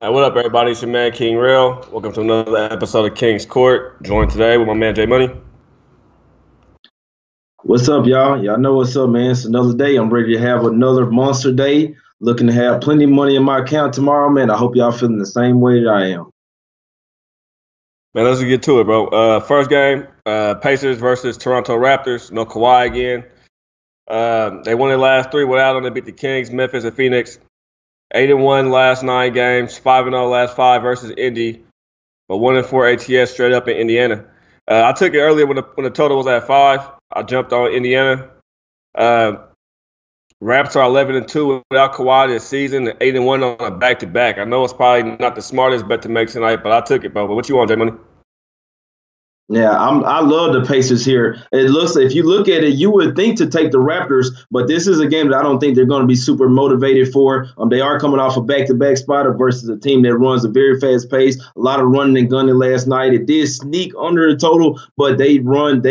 Hey, what up, everybody? It's your man, King Real. Welcome to another episode of King's Court. Joined today with my man, J Money. What's up, y'all? Y'all know what's up, man. It's another day. I'm ready to have another monster day. Looking to have plenty of money in my account tomorrow, man. I hope y'all feeling the same way that I am. Man, let's get to it, bro. First game, Pacers versus Toronto Raptors. No Kawhi again. They won their last three without him. They beat the Kings, Memphis, and Phoenix. 8-1 last 9 games. 5-0 last 5 versus Indy. But 1-4 ATS straight up in Indiana. I took it earlier when the total was at 5. I jumped on Indiana. Raps are 11-2 without Kawhi this season, and 8-1 on a back-to-back. I know it's probably not the smartest bet to make tonight, but I took it, bro. But what you want, J Money? Yeah, I love the Pacers here. It looks, if you look at it, you would think to take the Raptors, but this is a game that I don't think they're going to be super motivated for. They are coming off a back-to-back spot versus a team that runs a very fast pace. A lot of running and gunning last night. It did sneak under the total, but they ran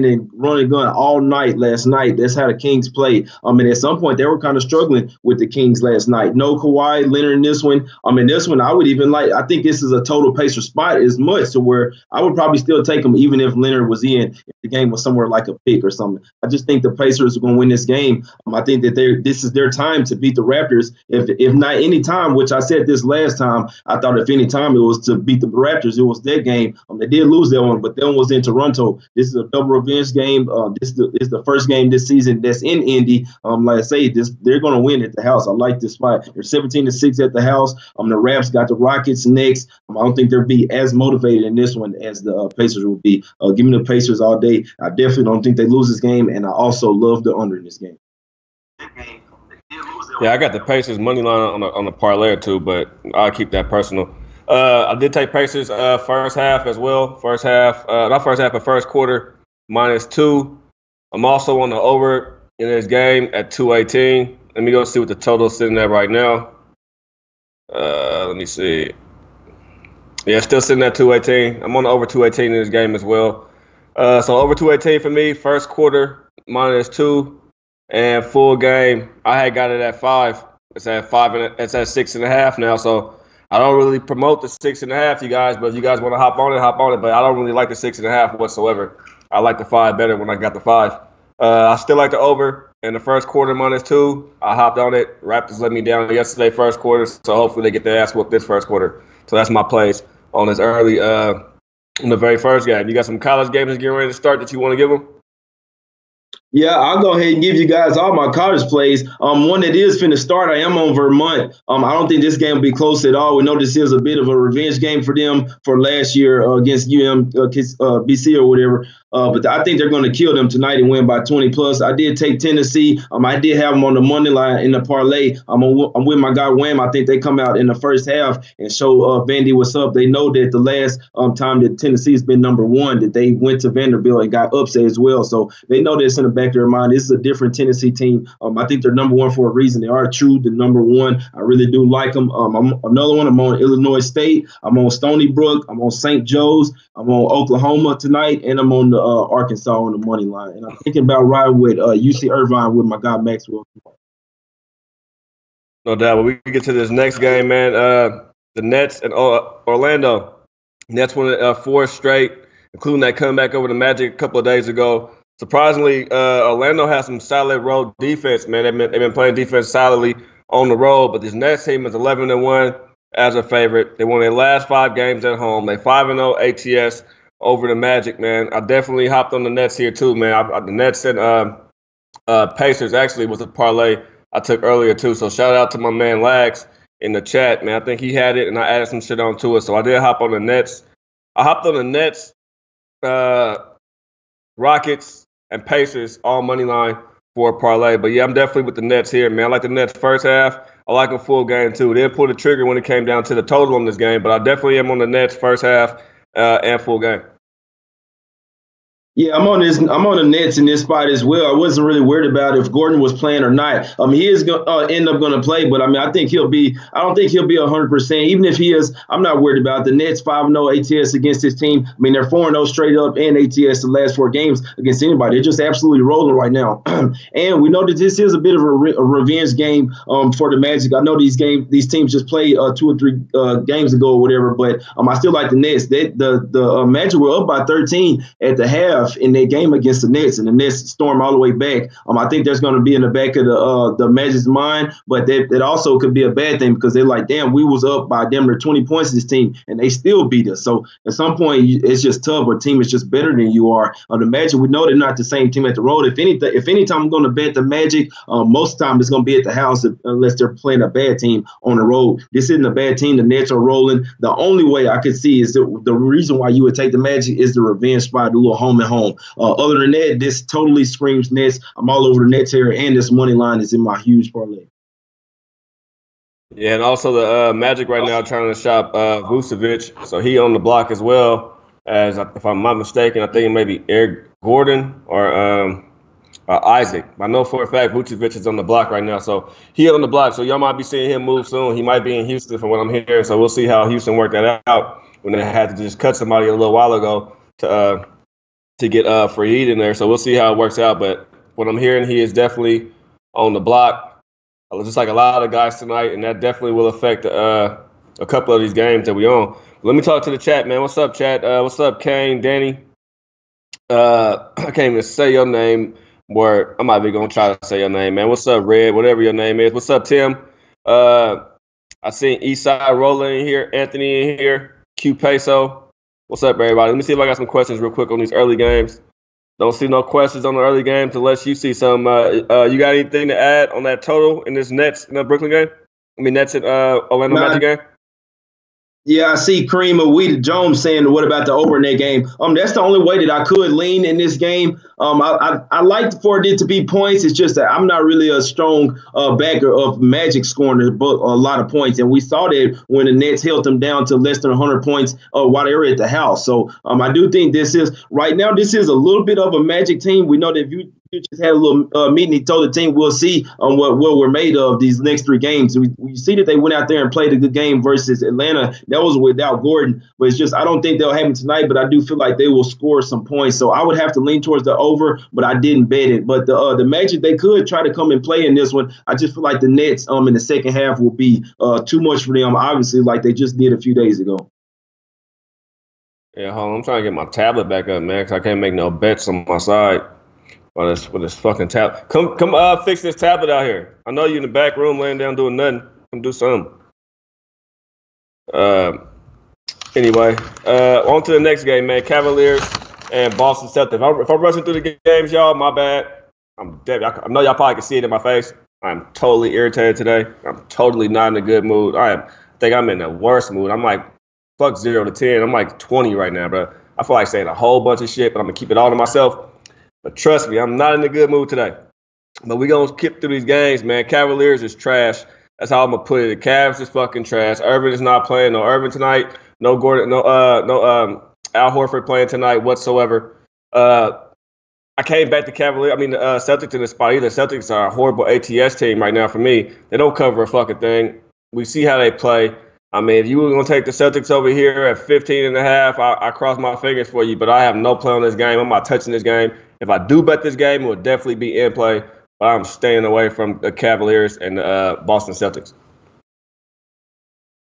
and gun all night last night. That's how the Kings play. At some point they were kind of struggling with the Kings last night. No Kawhi Leonard in this one. This one I would even like. I think this is a total Pacer spot as much to where I would probably still take them even if Leonard was in. If the game was somewhere like a pick or something. I just think the Pacers are going to win this game. I think that this is their time to beat the Raptors. If not any time, which I said this last time, I thought if any time it was to beat the Raptors, it was that game. They did lose that one, but that one was in Toronto. This is a double revenge game. This is the first game this season that's in Indy. Like I say, they're going to win at the house. I like this spot. They're 17-6 at the house. The Raps got the Rockets next. I don't think they'll be as motivated in this one as the Pacers will be. Give me the Pacers all day. I definitely don't think they lose this game, and I also love the under in this game. Yeah, I got the Pacers money line on the parlay or two, but I'll keep that personal. I did take Pacers first half as well. First half, not first half, but first quarter -2. I'm also on the over in this game at 218. Let me go see what the total is sitting at right now. Let me see. Yeah, still sitting at 218. I'm on the over 218 in this game as well. So over 218 for me, first quarter -2, and full game I had got it at 5. It's at 5 and it's at 6.5 now. So I don't really promote the 6.5, you guys. But if you guys want to hop on it. But I don't really like the 6.5 whatsoever. I like the 5 better when I got the 5. I still like the over in the first quarter -2. I hopped on it. Raptors let me down yesterday first quarter, so hopefully they get their ass whooped this first quarter. So that's my plays on this early in the very first game. You got some college games getting ready to start that you want to give them? Yeah, I'll go ahead and give you guys all my college plays. One that is finna start, I am on Vermont. I don't think this game will be close at all. We know this is a bit of a revenge game for them for last year against BC or whatever. But I think they're going to kill them tonight and win by 20 plus. I did take Tennessee. I did have them on the money line in the parlay. I'm with my guy Wham. I think they come out in the first half and show Vandy what's up. They know that the last time that Tennessee's been number 1, that they went to Vanderbilt and got upset as well. So they know this in the back of their mind. This is a different Tennessee team. I think they're number 1 for a reason. They are true the number 1. I really do like them. I'm another one. I'm on Illinois State. I'm on Stony Brook. I'm on St. Joe's. I'm on Oklahoma tonight, and I'm on the Arkansas on the money line. And I'm thinking about riding with UC Irvine with my guy Maxwell. No doubt. When we get to this next game, man, the Nets and Orlando. Nets won 4 straight, including that comeback over the Magic a couple of days ago. Surprisingly, Orlando has some solid road defense, man. They've been playing defense solidly on the road, but this Nets team is 11-1 as a favorite. They won their last 5 games at home. They 5-0 ATS over the Magic, man. I definitely hopped on the Nets here too, man. The Nets and Pacers actually was a parlay I took earlier too. So shout out to my man Lags in the chat, man. I think he had it, and I added some shit onto it. So I did hop on the Nets. I hopped on the Nets, Rockets, and Pacers all money line for a parlay. But yeah, I'm definitely with the Nets here, man. I like the Nets first half. I like a full game too. They didn't pull the trigger when it came down to the total on this game, but I definitely am on the Nets first half and full game. Yeah, I'm on this. I'm on the Nets in this spot as well. I wasn't really worried about if Gordon was playing or not. He is going to end up going to play, but I mean, I think he'll be. I don't think he'll be 100%. Even if he is, I'm not worried about it. The Nets 5-0 ATS against this team. I mean, they're 4-0 straight up and ATS the last 4 games against anybody. They're just absolutely rolling right now. And we know that this is a bit of a revenge game for the Magic. I know these teams just played 2 or 3 games ago or whatever, but I still like the Nets. The Magic were up by 13 at the half in their game against the Nets, and the Nets storm all the way back. I think there's going to be in the back of the Magic's mind, but that also could be a bad thing because they're like, damn, we was up by damn near 20 points this team, and they still beat us. So at some point, it's just tough. A team is just better than you are. The Magic, we know they're not the same team at the road. If anytime I'm going to bet the Magic, most of the time it's going to be at the house unless they're playing a bad team on the road. This isn't a bad team. The Nets are rolling. The only way I could see is the reason why you would take the Magic is the revenge spot, a little home and home. Other than that, this totally screams Nets. I'm all over the Nets here, and this money line is in my huge parlay. Yeah, and also the Magic right now trying to shop Vucevic, so he on the block as well. As if I'm not mistaken, I think it may be Eric Gordon or Isaac. I know for a fact Vucevic is on the block right now, so he on the block. So y'all might be seeing him move soon. He might be in Houston from what I'm hearing. So we'll see how Houston worked that out when they had to just cut somebody a little while ago to get Fareed in there. So we'll see how it works out. But what I'm hearing, he is definitely on the block, just like a lot of guys tonight, and that definitely will affect a couple of these games that we own. Let me talk to the chat, man. What's up, chat? What's up, Kane, Danny? I can't even say your name, or I might be going to try to say your name, man. What's up, Red? Whatever your name is. What's up, Tim? I seen Eastside rolling in here, Anthony in here, Q Peso. What's up, everybody? Let me see if I got some questions real quick on these early games. Don't see no questions on the early games unless you see some. You got anything to add on that total in this Nets in the Brooklyn game? I mean, Nets in Orlando Magic game? Yeah, I see Kareem Awita Jones saying, what about the over in that game? That's the only way that I could lean in this game. I like for it to be points. It's just that I'm not really a strong backer of Magic scoring a lot of points. And we saw that when the Nets held them down to less than 100 points while they were at the house. So I do think this is a little bit of a Magic team. We know that if you just had a little meeting. He told the team, we'll see what we're made of these next 3 games. We see that they went out there and played a good game versus Atlanta. That was without Gordon. But it's just I don't think they'll have him tonight, but I do feel like they will score some points. So I would have to lean towards the over, but I didn't bet it. But the Magic, they could try to come and play in this one. I just feel like the Nets in the second half will be too much for them, obviously, like they just did a few days ago. Yeah, hold on. I'm trying to get my tablet back up, man, because I can't make no bets on my side. With this fucking tablet. Come fix this tablet out here. I know you in the back room laying down doing nothing. Come do something. Anyway, on to the next game, man. Cavaliers and Boston Celtics. If I'm rushing through the games, y'all, my bad. I'm dead. I know y'all probably can see it in my face. I'm totally irritated today. I'm totally not in a good mood. I think I'm in the worst mood. I'm like, fuck 0 to 10. I'm like 20 right now, bro. I feel like saying a whole bunch of shit, but I'm going to keep it all to myself. But trust me, I'm not in a good mood today. But we're going to skip through these games, man. Cavaliers is trash. That's how I'm going to put it. The Cavs is fucking trash. Irvin is not playing. No Irvin tonight. No Gordon. No Al Horford playing tonight whatsoever. I can't back the Cavaliers. I mean, the Celtics in the spot either. Celtics are a horrible ATS team right now for me. They don't cover a fucking thing. We see how they play. I mean, if you were going to take the Celtics over here at 15.5, I cross my fingers for you, but I have no play on this game. I'm not touching this game. If I do bet this game, it will definitely be in play, but I'm staying away from the Cavaliers and the Boston Celtics.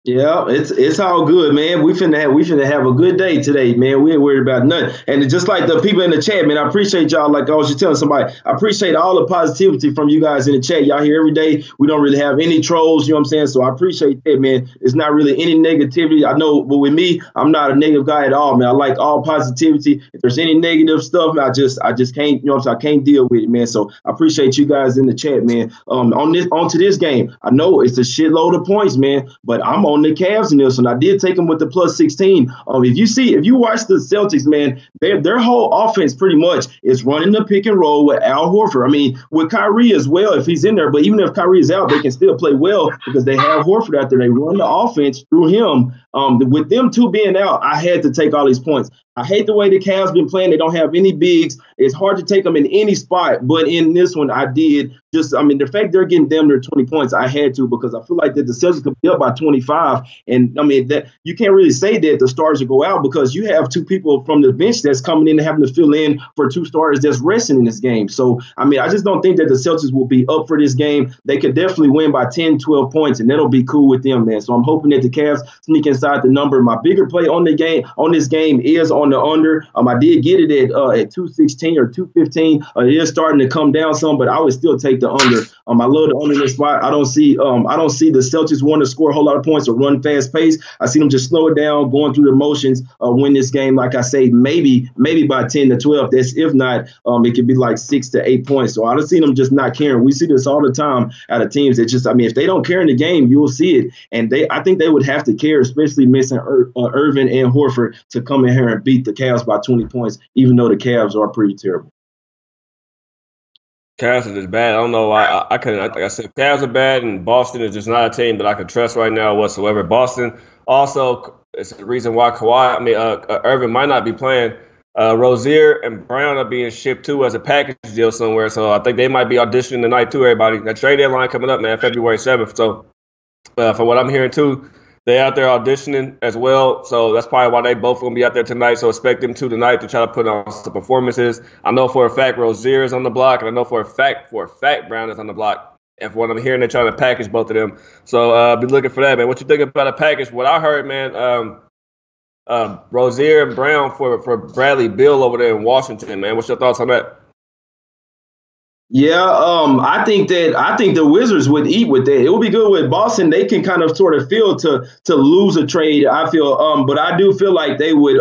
Yeah, it's all good, man. We finna have a good day today, man. We ain't worried about nothing. And just like the people in the chat, man, I appreciate y'all. Like I was just telling somebody, I appreciate all the positivity from you guys in the chat. Y'all here every day. We don't really have any trolls, you know what I'm saying? So I appreciate that, man. It's not really any negativity. I know, but with me, I'm not a negative guy at all, man. I like all positivity. If there's any negative stuff, I just can't, you know what I'm saying? I can't deal with it, man. So I appreciate you guys in the chat, man. On to this game. I know it's a shitload of points, man, but I'm on on the Cavs in this one. I did take them with the plus 16. If you watch the Celtics, man, their whole offense pretty much is running the pick and roll with Al Horford. I mean, with Kyrie as well, if he's in there, but even if Kyrie is out, they can still play well because they have Horford out there. They run the offense through him. With them two being out, I had to take all these points. I hate the way the Cavs been playing. They don't have any bigs. It's hard to take them in any spot, but in this one, I did. The fact they're getting them their 20 points, I had to because I feel like that the Celtics could be up by 25. And, that you can't really say that the stars will go out because you have two people from the bench that's coming in and having to fill in for two starters that's resting in this game. So, I just don't think that the Celtics will be up for this game. They could definitely win by 10, 12 points, and that'll be cool with them, man. So I'm hoping that the Cavs sneak inside the number. My bigger play on this game is on the under. I did get it at 216 or 215. It is starting to come down some, but I would still take the under. I love the under in this spot. I don't see the Celtics want to score a whole lot of points or run fast pace. I see them just slow it down, going through the motions, win this game. Like I say, maybe by 10 to 12. That's if not, it could be like 6 to 8 points. So I don't see them just not caring. We see this all the time out of teams that just, if they don't care in the game, you'll see it. And I think they would have to care, especially missing Irvin and Horford to come in here and beat the Cavs by 20 points, even though the Cavs are pretty terrible. Cavs are just bad. I don't know why. I couldn't. Like I said, Cavs are bad, and Boston is just not a team that I can trust right now whatsoever. Boston also, it's the reason why Irvin might not be playing. Rozier and Brown are being shipped too as a package deal somewhere. So I think they might be auditioning tonight too. Everybody, that trade deadline coming up, man, February 7th. So from what I'm hearing too, they out there auditioning as well, so that's probably why they both going to be out there tonight. So expect them to tonight to try to put on some performances. I know for a fact Rozier is on the block, and I know for a fact Brown is on the block. And from what I'm hearing, they're trying to package both of them. So be looking for that, man. What you think about a package? What I heard, man, Rozier and Brown for Bradley Beal over there in Washington, man. What's your thoughts on that? Yeah, I think the Wizards would eat with that. It would be good with Boston. They can kind of sort of feel to lose a trade. I feel, but I do feel like they would.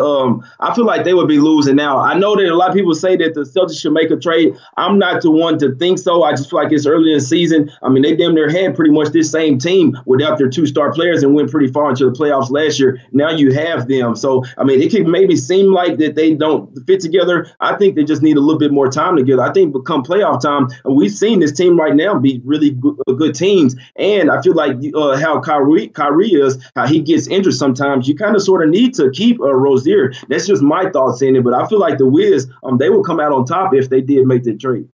I feel like they would be losing now. I know that a lot of people say that the Celtics should make a trade. I'm not the one to think so. I just feel like it's early in the season. They damn near had pretty much this same team without their two star players and went pretty far into the playoffs last year. Now you have them. So it could maybe seem like that they don't fit together. I think they just need a little bit more time together. I think become playoff time. And we've seen this team right now be really good teams. And I feel like how Kyrie is, how he gets injured sometimes, you kind of sort of need to keep Rozier. That's just my thoughts in it. But I feel like the Wiz, they will come out on top if they did make the trade.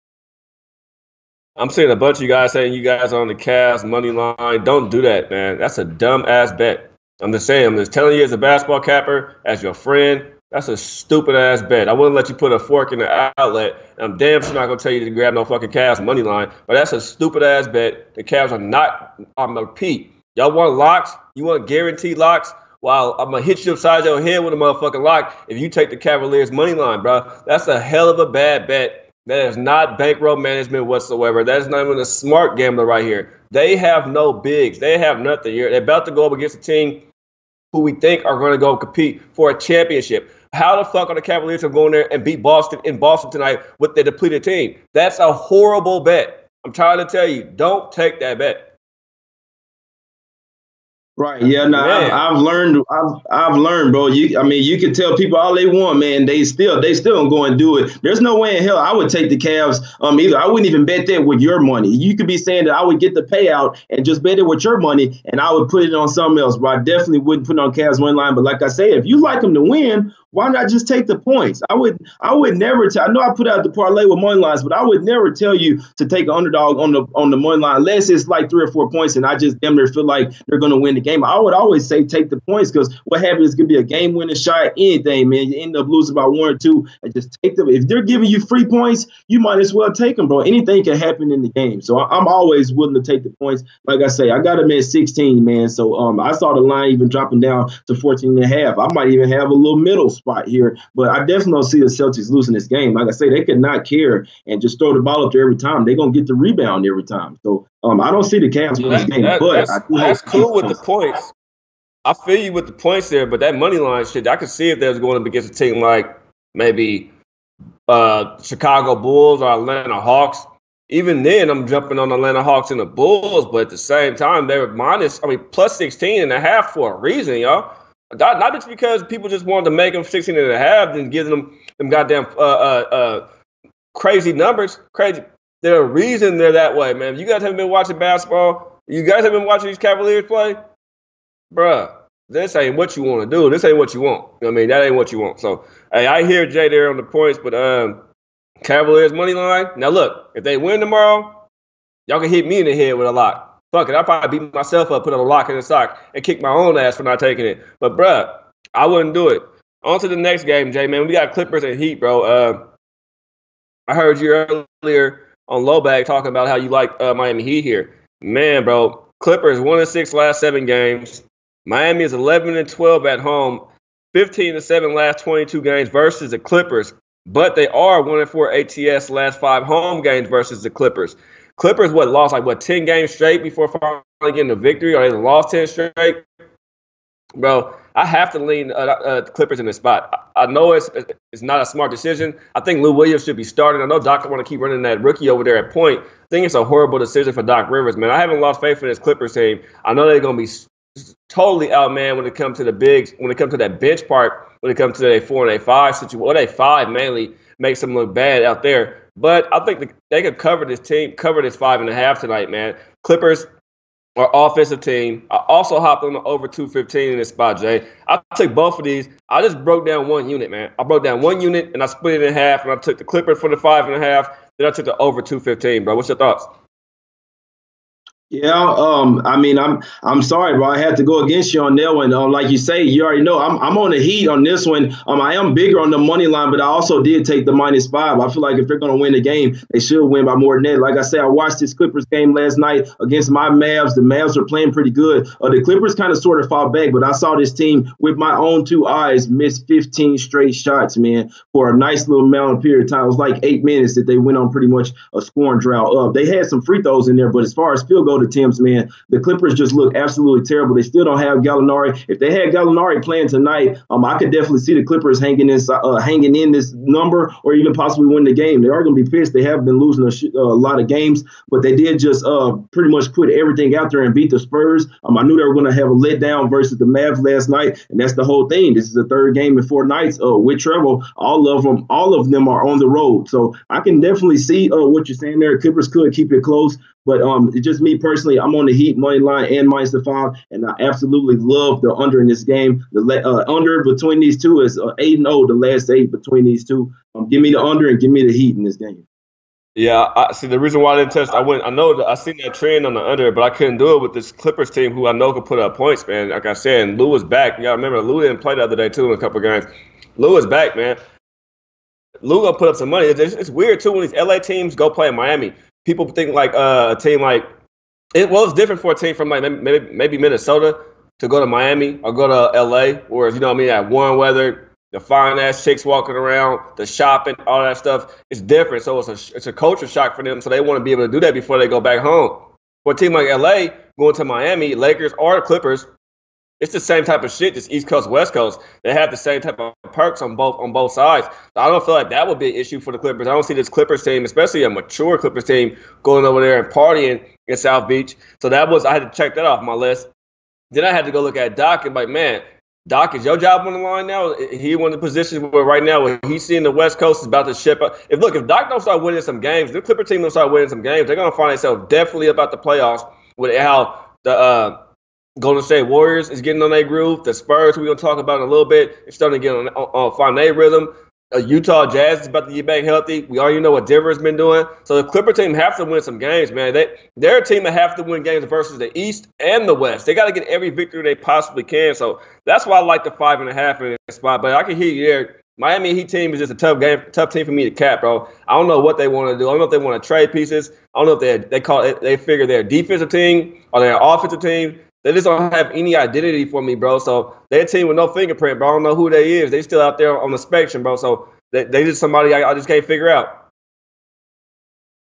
I'm seeing a bunch of you guys saying you guys are on the Cavs money line. Don't do that, man. That's a dumb-ass bet. I'm just saying, I'm just telling you as a basketball capper, as your friend, that's a stupid-ass bet. I wouldn't let you put a fork in the outlet. I'm damn sure not going to tell you to grab no fucking Cavs money line, but that's a stupid-ass bet. The Cavs are not, I'm going to repeat, y'all want locks? You want guaranteed locks? Well, I'm going to hit you upside your head with a motherfucking lock if you take the Cavaliers money line, bro. That's a hell of a bad bet. That is not bankroll management whatsoever. That is not even a smart gambler right here. They have no bigs. They have nothing. They're about to go up against a team who we think are going to go compete for a championship. How the fuck are the Cavaliers going there and beat Boston in Boston tonight with their depleted team? That's a horrible bet. I'm trying to tell you, don't take that bet. Right. Yeah. No, I've learned, bro. You can tell people all they want, man. They still don't go and do it. There's no way in hell I would take the Cavs either. I wouldn't even bet that with your money. You could be saying that I would get the payout and just bet it with your money, and I would put it on something else. But I definitely wouldn't put it on Cavs money line. But like I say, if you like them to win, why not just take the points? I would never I know I put out the parlay with money lines, but I would never tell you to take an underdog on the money line unless it's like 3 or 4 points and I just damn near feel like they're going to win the game. I would always say take the points because what happens is going to be a game-winning shot, anything, man. You end up losing by 1 or 2 and just take them. If they're giving you free points, you might as well take them, bro. Anything can happen in the game. So I'm always willing to take the points. Like I say, I got them at 16, man. So I saw the line even dropping down to 14 and a half. I might even have a little middle spot here, but I definitely don't see the Celtics losing this game. Like I say, they could not care and just throw the ball up there every time. They're going to get the rebound every time. So I don't see the Cavs win this game. That's cool with the points. I feel you with the points there, but that money line shit, I could see if they was going up against a team like maybe Chicago Bulls or Atlanta Hawks. even then, I'm jumping on the Atlanta Hawks and the Bulls, but at the same time, they're plus 16.5 for a reason, y'all. Not just because people just wanted to make them 16.5 and give them goddamn crazy numbers. Crazy. There's a reason they're that way, man. You guys haven't been watching basketball. You guys have been watching these Cavaliers play, bruh. This ain't what you want to do. This ain't what you want. I mean, that ain't what you want. So, hey, I hear Jay there on the points, but Cavaliers money line. Now, look, if they win tomorrow, y'all can hit me in the head with a lock. Fuck it, I'll probably beat myself up, put a lock in the sock, and kick my own ass for not taking it. But, bruh, I wouldn't do it. On to the next game, Jay, man. We got Clippers and Heat, bro. I heard you earlier on Lowbag talking about how you like Miami Heat here. Man, bro, Clippers 1-6 last 7 games. Miami is 11-12 at home, 15-7 last 22 games versus the Clippers. But they are 1-4 ATS last 5 home games versus the Clippers. Clippers lost 10 games straight before finally getting a victory, or they lost 10 straight. Bro, I have to lean Clippers in this spot. I know it's not a smart decision. I think Lou Williams should be starting. I know Doc want to keep running that rookie over there at point. I think it's a horrible decision for Doc Rivers, man. I haven't lost faith in this Clippers team. I know they're going to be totally outmanned when it comes to the bigs, when it comes to that bench part, when it comes to their 4 and their 5 situation, or their 5 mainly makes them look bad out there. But I think they could cover this 5.5 tonight, man. Clippers are offensive team. I also hopped on the over 215 in this spot, Jay. I took both of these. I just broke down one unit, man. I broke down one unit and I split it in half, and I took the Clippers for the 5.5. Then I took the over 215, bro. What's your thoughts? Yeah, I mean, I'm sorry, bro. I had to go against you on that one. Like you say, you already know I'm on the Heat on this one. I am bigger on the money line, but I also did take the -5. I feel like if they're gonna win the game, they should win by more than that. Like I said, I watched this Clippers game last night against my Mavs. The Mavs are playing pretty good. The Clippers kind of sort of fought back, but I saw this team with my own 2 eyes miss 15 straight shots, man, for a nice little amount of period of time. It was like 8 minutes that they went on pretty much a scoring drought. They had some free throws in there, but as far as field goal attempts, man, the Clippers just look absolutely terrible. They still don't have Gallinari. If they had Gallinari playing tonight, I could definitely see the Clippers hanging in this number, or even possibly win the game. They are going to be pissed. They have been losing a lot of games, but they did just pretty much put everything out there and beat the Spurs. I knew they were going to have a letdown versus the Mavs last night, and that's the whole thing. This is the 3rd game in 4 nights with Trevor. All of them are on the road, so I can definitely see what you're saying there. Clippers could keep it close. But it's just me personally. I'm on the Heat money line and -5, and I absolutely love the under in this game. The under between these two is 8-0. The last 8 between these two. Give me the under and give me the Heat in this game. Yeah, I see. The reason why I didn't test, I know that I seen that trend on the under, but I couldn't do it with this Clippers team, who I know could put up points, man. Like I said, and Lou was back. Y'all remember Lou didn't play the other day too in a couple of games. Lou is back, man. Lou gonna put up some money. It's weird too when these LA teams go play in Miami. People think like a team like it's different for a team from like maybe Minnesota to go to Miami or go to LA, whereas that warm weather, the fine ass chicks walking around, the shopping, all that stuff. It's different, so it's a culture shock for them. So they want to be able to do that before they go back home. For a team like LA going to Miami, Lakers or the Clippers, it's the same type of shit, just East Coast, West Coast. They have the same type of perks on both sides. I don't feel like that would be an issue for the Clippers. I don't see this Clippers team, especially a mature Clippers team, going over there and partying in South Beach. So I had to check that off my list. Then I had to go look at Doc and like, man, Doc, is your job on the line now? He in the position where right now where he's seeing the West Coast is about to ship up. If Doc don't start winning some games, the Clipper team don't start winning some games, they're gonna find themselves definitely about the playoffs with how the Golden State Warriors is getting on their groove. The Spurs, we're going to talk about in a little bit, it's starting to get on find their rhythm. Utah Jazz is about to get back healthy. We already know what Denver's been doing. So the Clipper team have to win some games, man. They're a team that have to win games versus the East and the West. They got to get every victory they possibly can. So that's why I like the 5.5 in this spot. But I can hear you there. Miami Heat team is just a tough team for me to cap, bro. I don't know what they want to do. I don't know if they want to trade pieces. I don't know if they figure they're a defensive team or they're an offensive team. They just don't have any identity for me, bro. So they're a team with no fingerprint, bro. I don't know who they is. They still out there on the spectrum, bro. So they just somebody I just can't figure out.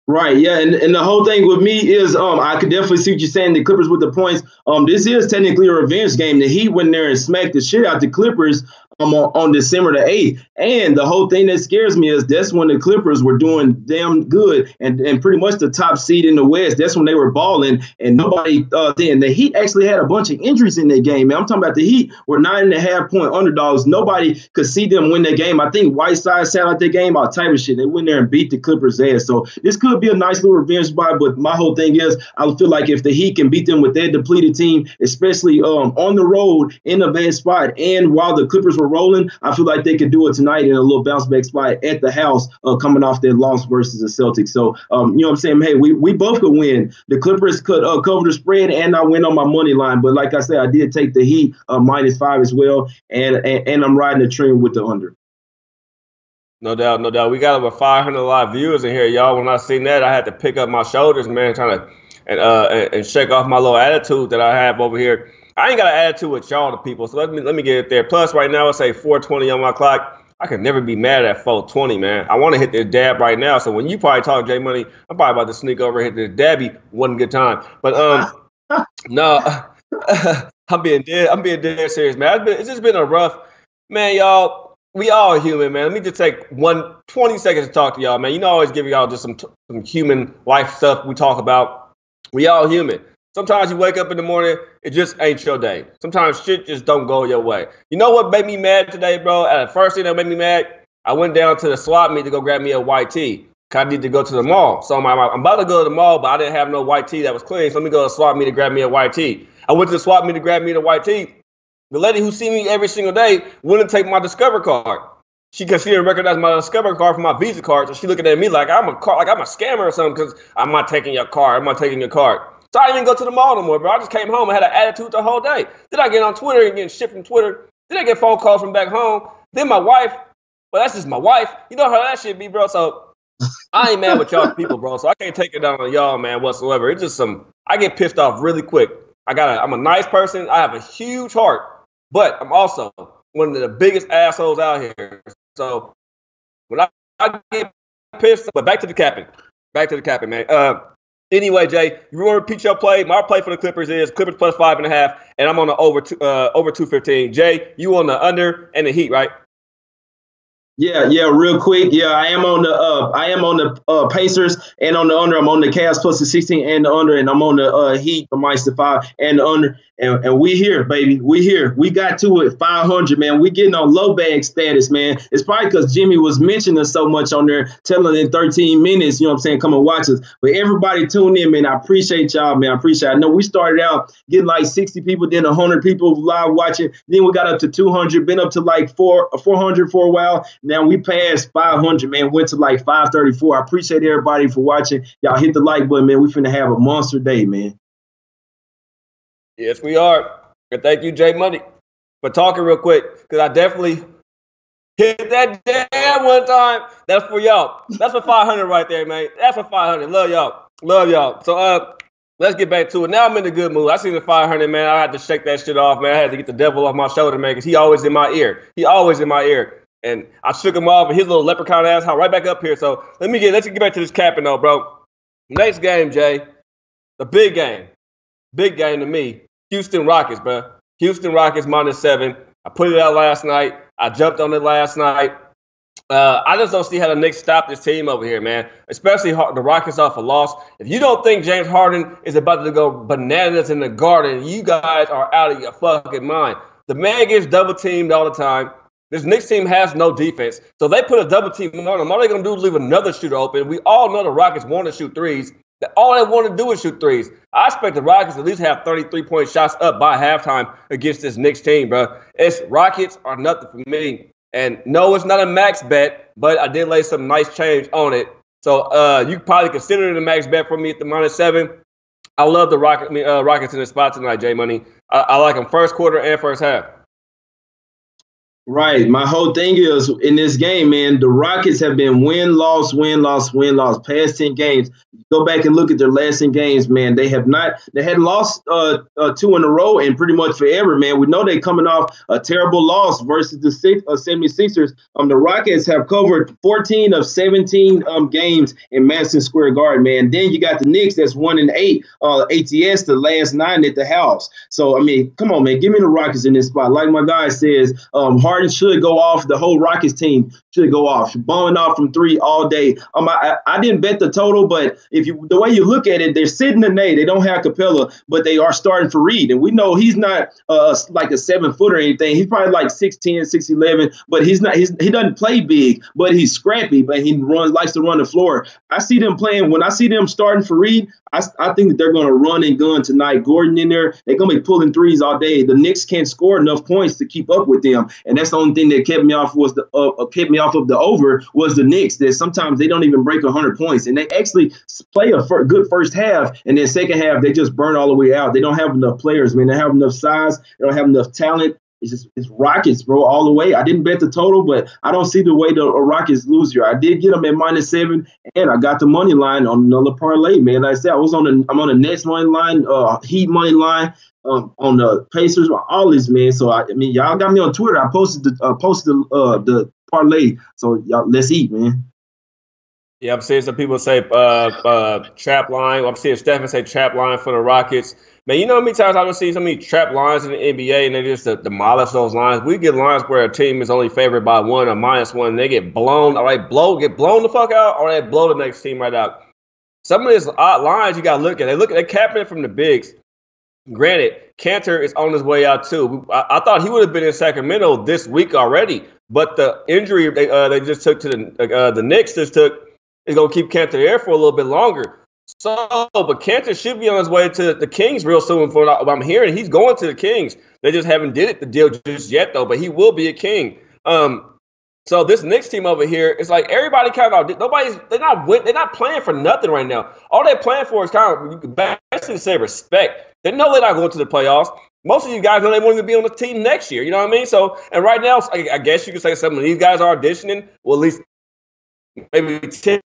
Right, yeah, and the whole thing with me is I could definitely see what you're saying, the Clippers with the points. This is technically a revenge game. The Heat went there and smacked the shit out the Clippers on December the 8th. And the whole thing that scares me is that's when the Clippers were doing damn good and pretty much the top seed in the West. That's when they were balling, and nobody then. The Heat actually had a bunch of injuries in that game, man. I'm talking about the Heat were 9.5-point underdogs. Nobody could see them win that game. I think Whiteside sat out that game, all type of shit. They went there and beat the Clippers' ass. So this could be a nice little revenge spot, but my whole thing is I feel like if the Heat can beat them with their depleted team, especially on the road in a bad spot, and while the Clippers were rolling, I feel like they could do it tonight in a little bounce back spot at the house, coming off their loss versus the Celtics. So, you know what I'm saying? Hey, we both could win. The Clippers could cover the spread, and I win on my money line. But like I said, I did take the Heat -5 as well, and I'm riding the train with the under. No doubt, no doubt. We got over 500 live viewers in here, y'all. When I seen that, I had to pick up my shoulders, man, trying to and shake off my little attitude that I have over here. I ain't got an attitude with y'all, the people. So let me get it there. Plus, right now it's say 4:20 on my clock. I can never be mad at 4:20, man. I want to hit this dab right now. So when you probably talk J Money, I'm probably about to sneak over and hit this dabby one good time. But no, I'm being dead serious, man. It's just been a rough, man, y'all. We all human, man. Let me just take 20 seconds to talk to y'all, man. You know, I always give y'all just some human life stuff we talk about. We all human. Sometimes you wake up in the morning, it just ain't your day. Sometimes shit just don't go your way. You know what made me mad today, bro? The first thing that made me mad, I went down to the swap meet to go grab me a white tee. I need to go to the mall. So I'm about to go to the mall, but I didn't have no white tee that was clean. So let me go to the swap meet to grab me a white tee. I went to the swap meet to grab me the white tee. The lady who see me every single day wouldn't take my Discover card. She didn't recognize my Discover card from my Visa card, so she looking at me like I'm a scammer or something because I'm not taking your card. I'm not taking your card. So I didn't even go to the mall no more, bro. I just came home and had an attitude the whole day. Then I get on Twitter and get shit from Twitter. Then I get phone calls from back home. Then my wife, well, that's just my wife. You know how that shit be, bro. So I ain't mad with y'all people, bro. So I can't take it down on y'all, man, whatsoever. It's just I get pissed off really quick. I'm a nice person. I have a huge heart. But I'm also one of the biggest assholes out here. So when I get pissed, but back to the capping, man. Anyway, Jay, you want to repeat your play? My play for the Clippers is Clippers plus 5.5, and I'm on the over 215. Jay, you on the under and the Heat, right? Yeah, real quick. Yeah, I am on the Pacers and on the under. I'm on the Cavs plus the 16 and the under, and I'm on the Heat minus the 5 and the under. And we here, baby. We here. We got to it 500, man. We getting on low bag status, man. It's probably because Jimmy was mentioning us so much on there, telling in 13 minutes, you know what I'm saying, come and watch us. But everybody tune in, man. I appreciate y'all, man. I know we started out getting like 60 people, then 100 people live watching. Then we got up to 200, been up to like 400 for a while. Now we passed 500, man. Went to like 534. I appreciate everybody for watching. Y'all hit the like button, man. We finna have a monster day, man. Yes, we are. And thank you, Jay Money, for talking real quick, because I definitely hit that damn one time. That's for y'all. That's for 500 right there, man. That's for 500. Love y'all. So let's get back to it. Now I'm in a good mood. I seen the 500, man. I had to shake that shit off, man. I had to get the devil off my shoulder, man, because he always in my ear. And I shook him off, and his little leprechaun asshole right back up here. So let's get back to this capping, though, bro. Next game, Jay, the big game. Big game to me. Houston Rockets, bro. Houston Rockets -7. I put it out last night. I jumped on it last night. I just don't see how the Knicks stop this team over here, man. Especially the Rockets off a loss. If you don't think James Harden is about to go bananas in the Garden, you guys are out of your fucking mind. The man gets double teamed all the time. This Knicks team has no defense. So they put a double team on them. All they're going to do is leave another shooter open. We all know the Rockets want to shoot threes. All they want to do is shoot threes. I expect the Rockets at least have 33-point shots up by halftime against this Knicks team, bro. It's Rockets or nothing for me. And no, it's not a max bet, but I did lay some nice change on it. So you probably consider it a max bet for me at the -7. I love the Rockets in the spot tonight, J Money. I like them first quarter and first half. Right. My whole thing is in this game, man, the Rockets have been win, loss, past 10 games. Go back and look at their last 10 games, man. They had lost 2 in a row and pretty much forever, man. We know they're coming off a terrible loss versus the 76ers. The Rockets have covered 14 of 17 games in Madison Square Garden, man. Then you got the Knicks that's 1-8 ATS the last 9 at the house. So, I mean, come on, man. Give me the Rockets in this spot. Like my guy says, Harden should go off. The whole Rockets team should go off. Blowing off from three all day. I didn't bet the total, but the way you look at it, they're sitting in A. They don't have Capella, but they are starting Fareed. And we know he's not like a 7-foot or anything. He's probably like 6'10", 6'11", but he doesn't play big, but he's scrappy, but he likes to run the floor. I see them playing. When I see them starting Fareed, I think that they're going to run and gun tonight. Gordon in there, they're going to be pulling threes all day. The Knicks can't score enough points to keep up with them, and that's the only thing that kept me off of the over was the Knicks. That sometimes they don't even break 100 points, and they actually play a good first half, and then second half they just burn all the way out. They don't have enough players, man. They don't have enough size. They don't have enough talent. It's Rockets, bro, all the way. I didn't bet the total, but I don't see the way the Rockets lose here. I did get them at -7, and I got the money line on another parlay, man. Like I said, I'm on the Nets money line, Heat money line, on the Pacers, all these, man. So I mean, y'all got me on Twitter. I posted the parlay. So y'all, let's eat, man. Yeah, I'm seeing some people say trap line. I'm seeing Stephen say trap line for the Rockets. Man, you know how many times I've seen so many trap lines in the NBA and they just demolish those lines? We get lines where a team is only favored by 1 or -1, and they get blown. All right, get blown the fuck out, or they blow the next team right out. Some of these odd lines you got to look at. They're capping it from the bigs. Granted, Cantor is on his way out too. I thought he would have been in Sacramento this week already, but the injury they just took to the Knicks is going to keep Cantor there for a little bit longer. So, but Cantor should be on his way to the Kings real soon. From what I'm hearing, he's going to the Kings. They just haven't did the deal just yet, though. But he will be a King. So this Knicks team over here, it's like everybody kind of they're not playing for nothing right now. All they're playing for is kind of basically say respect. They know they're not going to the playoffs. Most of you guys know they won't even be on the team next year. You know what I mean? So, and right now, I guess you could say some of these guys are auditioning. Well, at least maybe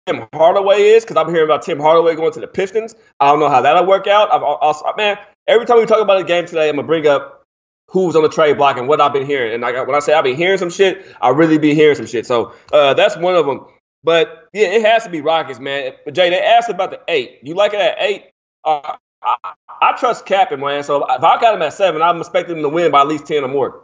Tim Hardaway is, because I'm hearing about Tim Hardaway going to the Pistons. I don't know how that'll work out. Man, every time we talk about a game today, I'm going to bring up who's on the trade block and what I've been hearing. And when I say I've been hearing some shit, I really be hearing some shit. So that's one of them. But, yeah, it has to be Rockets, man. Jay, they asked about the 8. You like it at 8? I trust Captain, man. So if I got him at 7, I'm expecting him to win by at least 10 or more.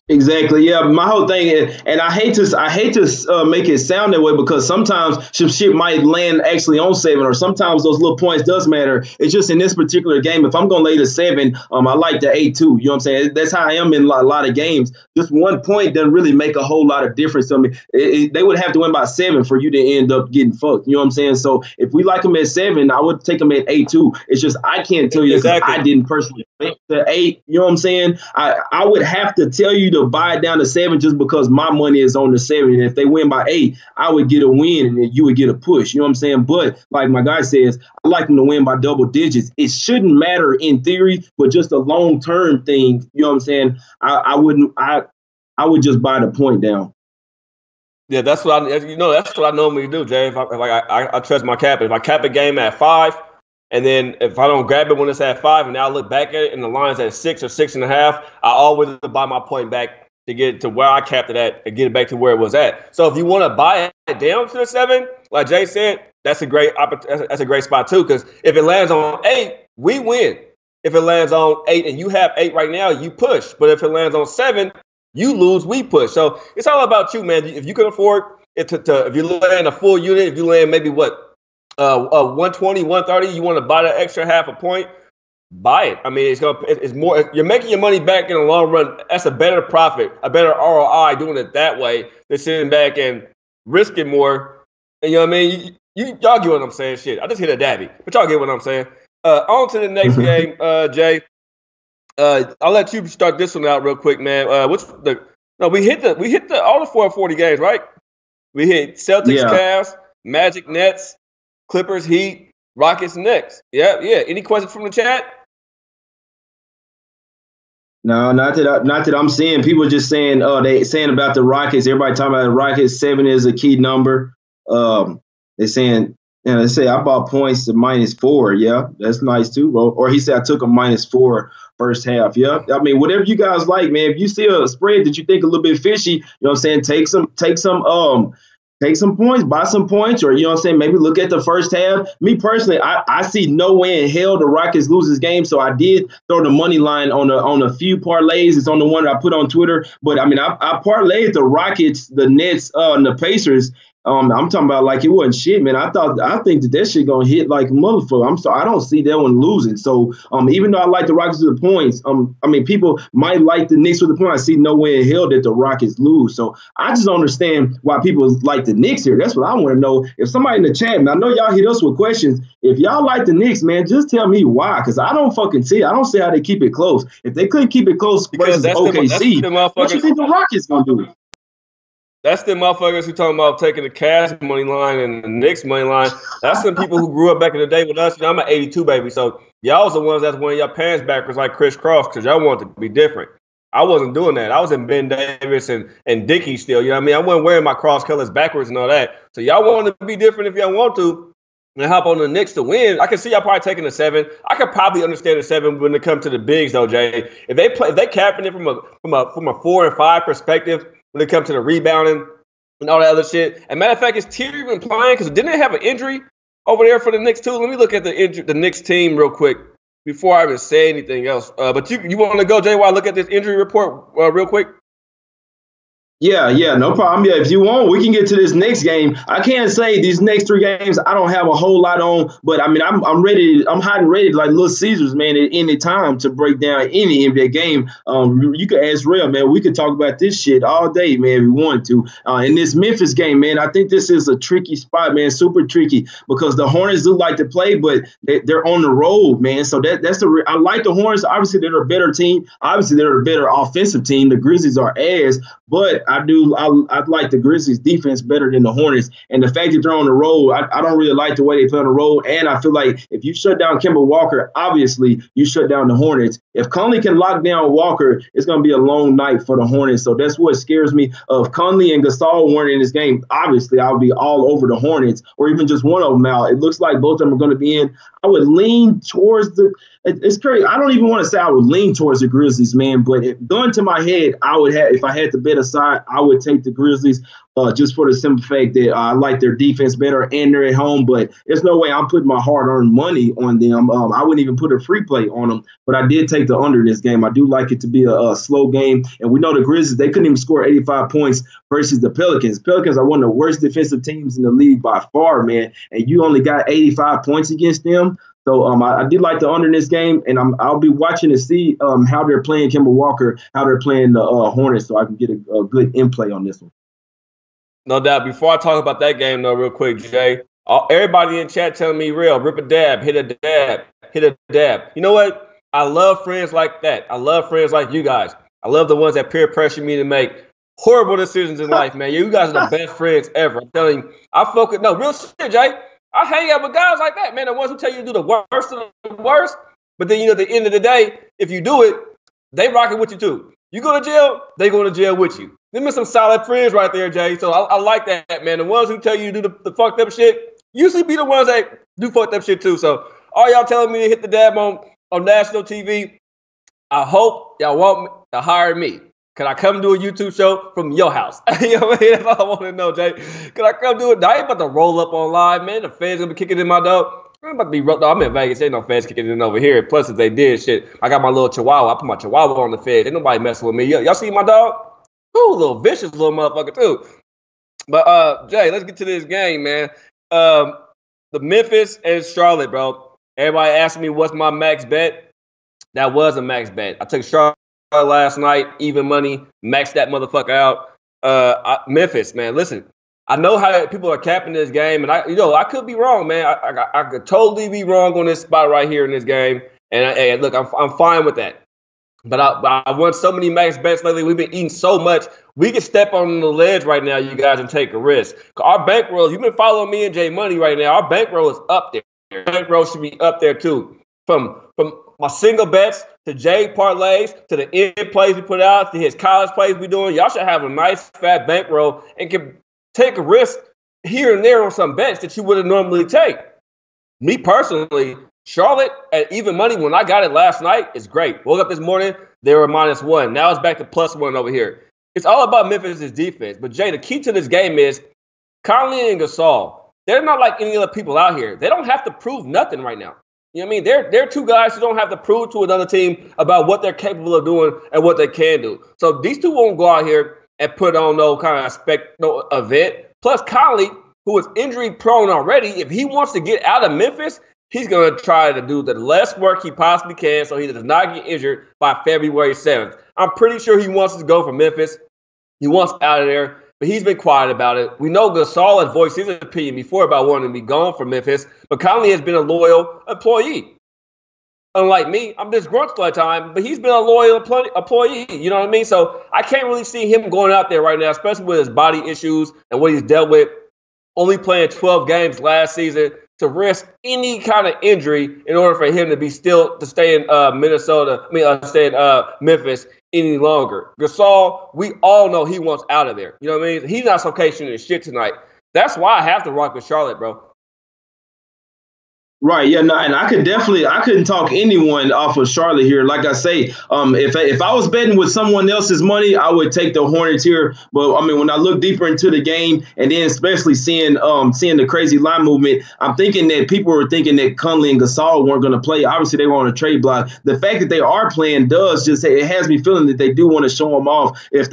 Exactly. Yeah. My whole thing is, and I hate to make it sound that way, because sometimes some shit might land actually on 7, or sometimes those little points does matter. It's just in this particular game, if I'm going to lay the 7, I like the 8 too. You know what I'm saying? That's how I am in a lot of games. Just 1 point doesn't really make a whole lot of difference to me. They would have to win by 7 for you to end up getting fucked. You know what I'm saying? So if we like them at 7, I would take them at 8 too. It's just I can't tell you exactly. I didn't personally think the 8. You know what I'm saying? I would have to tell you to buy it down to 7 just because my money is on the 7. And if they win by 8, I would get a win and then you would get a push. You know what I'm saying? But like my guy says, I like them to win by double digits. It shouldn't matter in theory, but just a long-term thing. You know what I'm saying? I would just buy the point down. Yeah, that's what I normally do, Jay. If I trust my cap. If I cap a game at 5, and then if I don't grab it when it's at 5, and now I look back at it and the line's at 6 or 6.5, I always buy my point back to get it to where I capped it at and get it back to where it was at. So if you want to buy it down to the 7, like Jay said, that's a great spot too. Because if it lands on 8, we win. If it lands on 8 and you have 8 right now, you push. But if it lands on 7, you lose, we push. So it's all about you, man. If you can afford it if you land a full unit, if you land maybe 120, 130, you want to buy that extra half a point, buy it. I mean, it's more, you're making your money back in the long run. That's a better profit, a better ROI doing it that way than sitting back and risking more. And you know what I mean? Y'all get what I'm saying? Shit, I just hit a dabby, but y'all get what I'm saying. On to the next game, Jay. I'll let you start this one out real quick, man. We hit all the 440 games, right? We hit Celtics, Cavs, Magic, Nets, Clippers, Heat, Rockets, Knicks. Yeah. Any questions from the chat? No, not that I'm seeing. People just saying, they saying about the Rockets. Everybody talking about the Rockets. 7 is a key number. They're saying, they say I bought points to -4. Yeah, that's nice too. Or he said I took a -4 first half. Yeah, I mean, whatever you guys like, man. If you see a spread that you think a little bit fishy, you know what I'm saying, take some take some points, buy some points, or you know what I'm saying, maybe look at the first half. Me personally, I see no way in hell the Rockets lose this game. So I did throw the money line on a few parlays. It's on the one that I put on Twitter. But I mean, I parlayed the Rockets, the Nets, and the Pacers. I'm talking about like it wasn't shit, man. I think that shit gonna hit like a motherfucker. I'm sorry, I don't see that one losing. So even though I like the Rockets with the points, I mean people might like the Knicks with the point. I see no way in hell that the Rockets lose. So I just don't understand why people like the Knicks here. That's what I want to know. If somebody in the chat, man, I know y'all hit us with questions. If y'all like the Knicks, man, just tell me why. Because I don't fucking see it. I don't see how they keep it close. If they couldn't keep it close versus OKC, what you think the Rockets gonna do? That's the motherfuckers who talking about taking the Cavs money line and the Knicks money line. That's some people who grew up back in the day with us. You know, I'm an 82 baby, so y'all was the ones that's wearing your pants backwards like Chris Cross because y'all wanted to be different. I wasn't doing that. I was in Ben Davis and Dickie still. You know what I mean? I wasn't wearing my cross colors backwards and all that. So y'all want to be different if y'all want to and hop on the Knicks to win. I can see y'all probably taking a 7. I could probably understand a 7 when it comes to the bigs though, Jay. If they capping it from a 4 and 5 perspective when it comes to the rebounding and all that other shit. And matter of fact, is Tier even playing? Because didn't they have an injury over there for the Knicks too? Let me look at the Knicks team real quick before I even say anything else. But you want to go, Jay, while I look at this injury report real quick? Yeah, no problem. Yeah, if you want, we can get to this next game. I can't say these next 3 games I don't have a whole lot on, but I mean I'm ready. I'm hot and ready like Little Caesars, man, at any time to break down any NBA game. You could ask Rail, man. We could talk about this shit all day, man, if we wanted to. In this Memphis game, man, I think this is a tricky spot, man, super tricky because the Hornets do like to play, but they're on the road, man. So that's I like the Hornets. Obviously, they're a better team. Obviously, they're a better offensive team. The Grizzlies are ass, but I like the Grizzlies defense better than the Hornets. And the fact that they're on the road, I don't really like the way they play on the road. And I feel like if you shut down Kemba Walker, obviously you shut down the Hornets. If Conley can lock down Walker, it's going to be a long night for the Hornets. So that's what scares me. If Conley and Gasol weren't in this game, obviously I would be all over the Hornets or even just one of them out. It looks like both of them are going to be in. I would lean towards it's crazy. I don't even want to say I would lean towards the Grizzlies, man, but going to my head, if I had to bet aside, I would take the Grizzlies just for the simple fact that I like their defense better and they're at home, but there's no way I'm putting my hard-earned money on them. I wouldn't even put a free play on them, but I did take the under this game. I do like it to be a slow game, and we know the Grizzlies, they couldn't even score 85 points versus the Pelicans. Pelicans are one of the worst defensive teams in the league by far, man, and you only got 85 points against them. So I did like the under in this game, and I'll be watching to see how they're playing Kemba Walker, how they're playing the Hornets, so I can get a good in play on this one. No doubt. Before I talk about that game, though, real quick, Jay, everybody in chat telling me real, rip a dab, hit a dab, hit a dab. You know what? I love friends like that. I love friends like you guys. I love the ones that peer pressure me to make horrible decisions in life, man. You guys are the best friends ever. I'm telling you, I focus. No, real shit, Jay. I hang out with guys like that, man. The ones who tell you to do the worst of the worst. But then, at the end of the day, if you do it, they rock it with you too. You go to jail, they go to jail with you. Them are some solid friends right there, Jay. So I like that, man. The ones who tell you to do the fucked up shit usually be the ones that do fucked up shit too. So all y'all telling me to hit the dab on national TV, I hope y'all want me to hire me. Can I come do a YouTube show from your house? You know what I mean? That's all I want to know, Jay. Can I come do it? I ain't about to roll up on live, man. The feds going to be kicking in my dog. I'm about to be rolled. I'm in Vegas. Ain't no feds kicking in over here. Plus, if they did, shit, I got my little chihuahua. I put my chihuahua on the feds. Ain't nobody messing with me. Y'all see my dog? Ooh, little vicious little motherfucker, too. But, Jay, let's get to this game, man. The Memphis and Charlotte, bro. Everybody asking me what's my max bet. That was a max bet. I took Charlotte last night, even money, maxed that motherfucker out. Memphis, man, listen, I know how people are capping this game, and I could be wrong, man. I could totally be wrong on this spot right here in this game, and look, I'm fine with that. But I won so many max bets lately. We've been eating so much. We can step on the ledge right now, you guys, and take a risk. Our bankroll, you've been following me and Jay Money right now. Our bankroll is up there. Our bankroll should be up there too. From my single bets to Jay parlays to the end plays we put out to his college plays we doing, y'all should have a nice fat bankroll and can take a risk here and there on some bets that you wouldn't normally take. Me personally, Charlotte at even money when I got it last night is great. Woke up this morning, they were -1. Now it's back to +1 over here. It's all about Memphis' defense. But Jay, the key to this game is Conley and Gasol, they're not like any other people out here. They don't have to prove nothing right now. You know what I mean? They're two guys who don't have to prove to another team about what they're capable of doing and what they can do. So these two won't go out here and put on no kind of no event. Plus, Conley, who is injury prone already, if he wants to get out of Memphis, he's going to try to do the less work he possibly can so he does not get injured by February 7th. I'm pretty sure he wants to go from Memphis. He wants out of there, but he's been quiet about it. We know Gasol had voiced his opinion before about wanting to be gone from Memphis, but Conley has been a loyal employee. Unlike me, I'm disgruntled all the time, but he's been a loyal employee. You know what I mean? So I can't really see him going out there right now, especially with his body issues and what he's dealt with. Only playing 12 games last season to risk any kind of injury in order for him to stay in stay in Memphis any longer. Gasol, we all know he wants out of there. You know what I mean? He's not showcasing his shit tonight. That's why I have to rock with Charlotte, bro. Right, yeah, no, and I couldn't talk anyone off of Charlotte here. Like I say, if I was betting with someone else's money, I would take the Hornets here. But I mean, when I look deeper into the game, and then especially seeing the crazy line movement, I'm thinking that people were thinking that Conley and Gasol weren't going to play. Obviously, they were on a trade block. The fact that they are playing does just say it has me feeling that they do want to show them off. If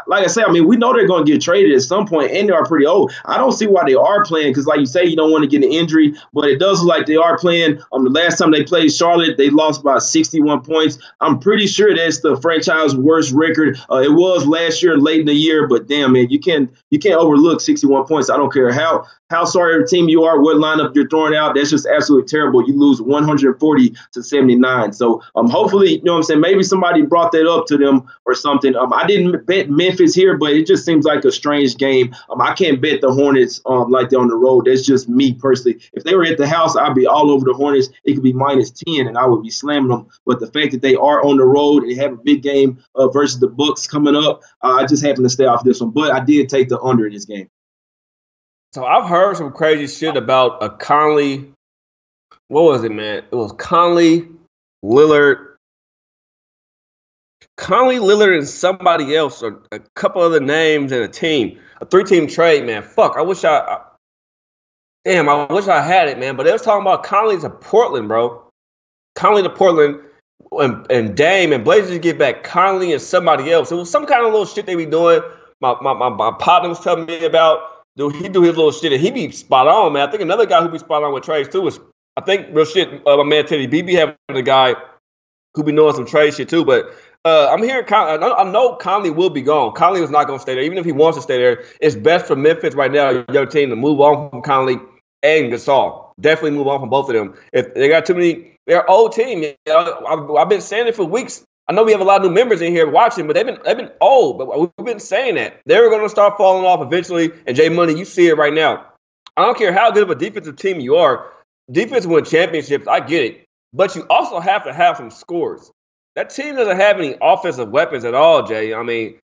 like I say, I mean, we know they're going to get traded at some point, and they are pretty old. I don't see why they are playing because, like you say, you don't want to get an injury, but it does look like they are playing. The last time they played Charlotte, they lost by 61 points. I'm pretty sure that's the franchise worst record. It was last year, late in the year, but damn, man, you can't overlook 61 points. I don't care how sorry of a team you are, what lineup you're throwing out. That's just absolutely terrible. You lose 140 to 79. So hopefully, you know what I'm saying, maybe somebody brought that up to them or something. I didn't bet Memphis here, but it just seems like a strange game. I can't bet the Hornets like they're on the road. That's just me personally. If they were at the house, I'd be all over the Hornets. It could be -10, and I would be slamming them. But the fact that they are on the road and they have a big game versus the Bucks coming up, I just happen to stay off this one. But I did take the under in this game. So I've heard some crazy shit about a Conley. What was it, man? It was Conley, Lillard, and somebody else, or a couple other names in a team. A 3-team trade, man. Fuck, I wish I had it, man. But they was talking about Conley to Portland, bro. Conley to Portland and Dame and Blazers get back Conley and somebody else. It was some kind of little shit they be doing. My partner was telling me about. He do his little shit, and he be spot on, man. I think another guy who be spot on with trades, too, is, I think, real shit, my man Teddy B be having a guy who be knowing some trade shit, too. But I'm hearing Conley. I know Conley will be gone. Conley was not going to stay there. Even if he wants to stay there, it's best for Memphis right now, your team, to move on from Conley and Gasol. Definitely move on from both of them. If they got too many, they're old team. You know, I've been saying it for weeks. I know we have a lot of new members in here watching, but they've been old. But we've been saying that they're going to start falling off eventually. And Jay Money, you see it right now. I don't care how good of a defensive team you are. Defense win championships. I get it, but you also have to have some scores. That team doesn't have any offensive weapons at all, Jay. I mean,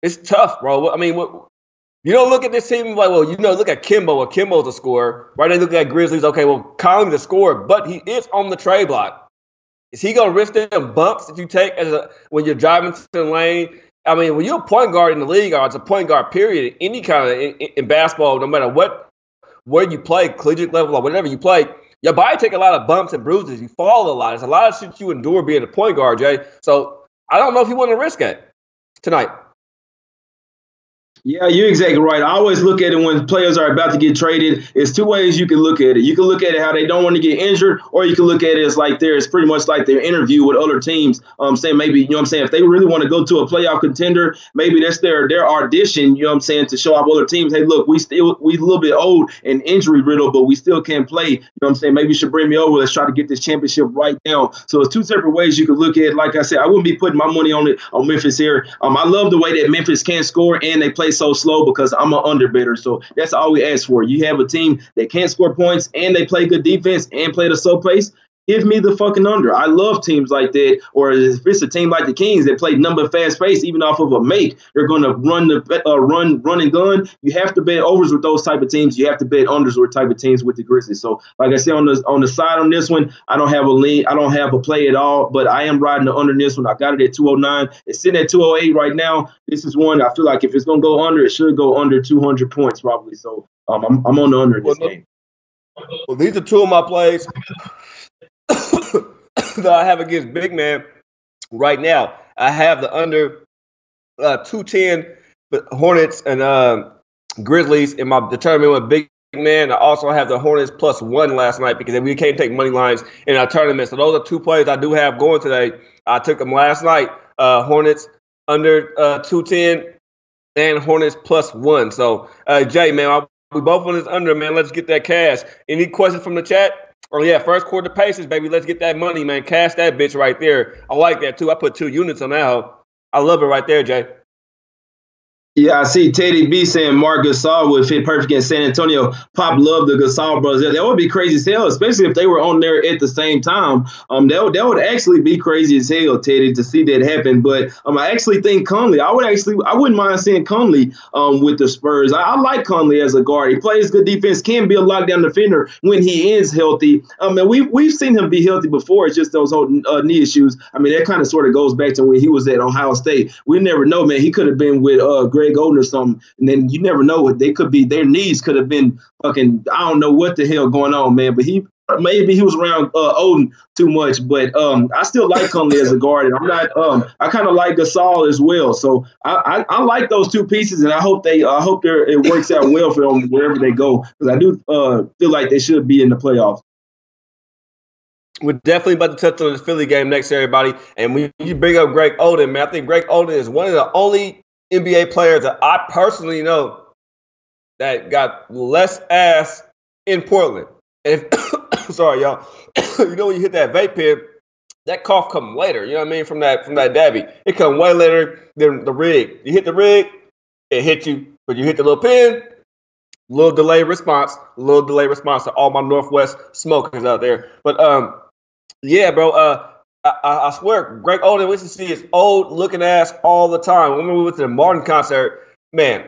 it's tough, bro. I mean, you don't look at this team like, well, look at Kimbo. Well, Kimbo's a scorer, right? They look at Grizzlies. Okay, well, Conley's a scorer, but he is on the trade block. Is he going to risk them bumps that you take when you're driving to the lane? I mean, when you're a point guard in the league, or it's a point guard period, any kind of in basketball, no matter where you play, collegiate level or whatever you play, your body take a lot of bumps and bruises. You fall a lot. There's a lot of shit you endure being a point guard, Jay. So I don't know if you want to risk that tonight. Yeah, you're exactly right. I always look at it when players are about to get traded. It's two ways you can look at it. You can look at it how they don't want to get injured, or you can look at it as like it's pretty much like their interview with other teams. Saying maybe, you know what I'm saying, if they really want to go to a playoff contender, maybe that's their audition, you know what I'm saying, to show off other teams. Hey, look, we a little bit old and injury riddled, but we still can play. You know what I'm saying? Maybe you should bring me over. Let's try to get this championship right now. So it's two separate ways you can look at it. Like I said, I wouldn't be putting my money on Memphis here. I love the way that Memphis can score and they play so slow because I'm an underbetter. So that's all we ask for. You have a team that can't score points and they play good defense and play at a slow pace. give me the fucking under. I love teams like that. Or if it's a team like the Kings that play number fast pace, even off of a make, they're going to run and gun. You have to bet overs with those type of teams. You have to bet unders with type of teams with the Grizzlies. So, like I said, on the side on this one, I don't have a lean. I don't have a play at all, but I am riding the under this one. I got it at 209. It's sitting at 208 right now. This is one I feel like if it's going to go under, it should go under 200 points probably. So I'm on the under in this game. Well, these are two of my plays that I have against big man right now. I have the under 210, but Hornets and Grizzlies in my determinant with big man. I also have the Hornets +1 last night because we can't take money lines in our tournament. So those are two plays I do have going today. I took them last night. Hornets under 210 and Hornets +1. So Jay, man, we both on this under, man. Let's get that cash. Any questions from the chat? Oh, yeah, first quarter paces, baby. Let's get that money, man. Cash that bitch right there. I like that, too. I put 2 units on that. I love it right there, Jay. Yeah, I see Teddy B saying Marc Gasol would fit perfect in San Antonio. Pop loved the Gasol brothers. That would be crazy as hell, especially if they were on there at the same time. That would actually be crazy as hell, Teddy, to see that happen. But I actually think Conley. I wouldn't mind seeing Conley with the Spurs. I like Conley as a guard. He plays good defense, can be a lockdown defender when he is healthy. And we've seen him be healthy before. It's just those whole knee issues. I mean, that kind of sort of goes back to when he was at Ohio State. We never know, man. He could have been with Greg Oden or something, and then you never know what they could be. Their knees could have been fucking, I don't know what the hell going on, man. But maybe he was around Oden too much. But I still like Conley as a guard, and I'm not. I kind of like Gasol as well. So I like those two pieces, and I hope it works out well for them wherever they go, because I do feel like they should be in the playoffs. We're definitely about to touch on this Philly game next, everybody. And when you bring up Greg Oden, man, I think Greg Oden is one of the only NBA players that I personally know that got less ass in Portland. And sorry, y'all. You know when you hit that vape pen, that cough come later. You know what I mean? From that dabby, it come way later than the rig. You hit the rig, it hit you, but you hit the little pen. Little delayed response to all my Northwest smokers out there. But yeah, bro. I swear, Greg Oden, we used to see his old looking ass all the time. When we went to the Martin concert, man,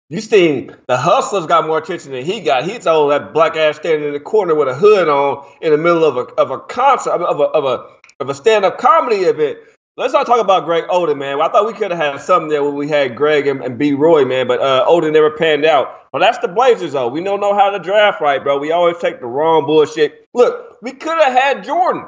you seen the Hustlers got more attention than he got. He's old, that black ass standing in the corner with a hood on in the middle of a concert of a stand-up comedy event. Let's not talk about Greg Oden, man. I thought we could have had something there when we had Greg and B. Roy, man, but Oden never panned out. Well, that's the Blazers, though. We don't know how to draft right, bro. We always take the wrong bullshit. Look, we could have had Jordan.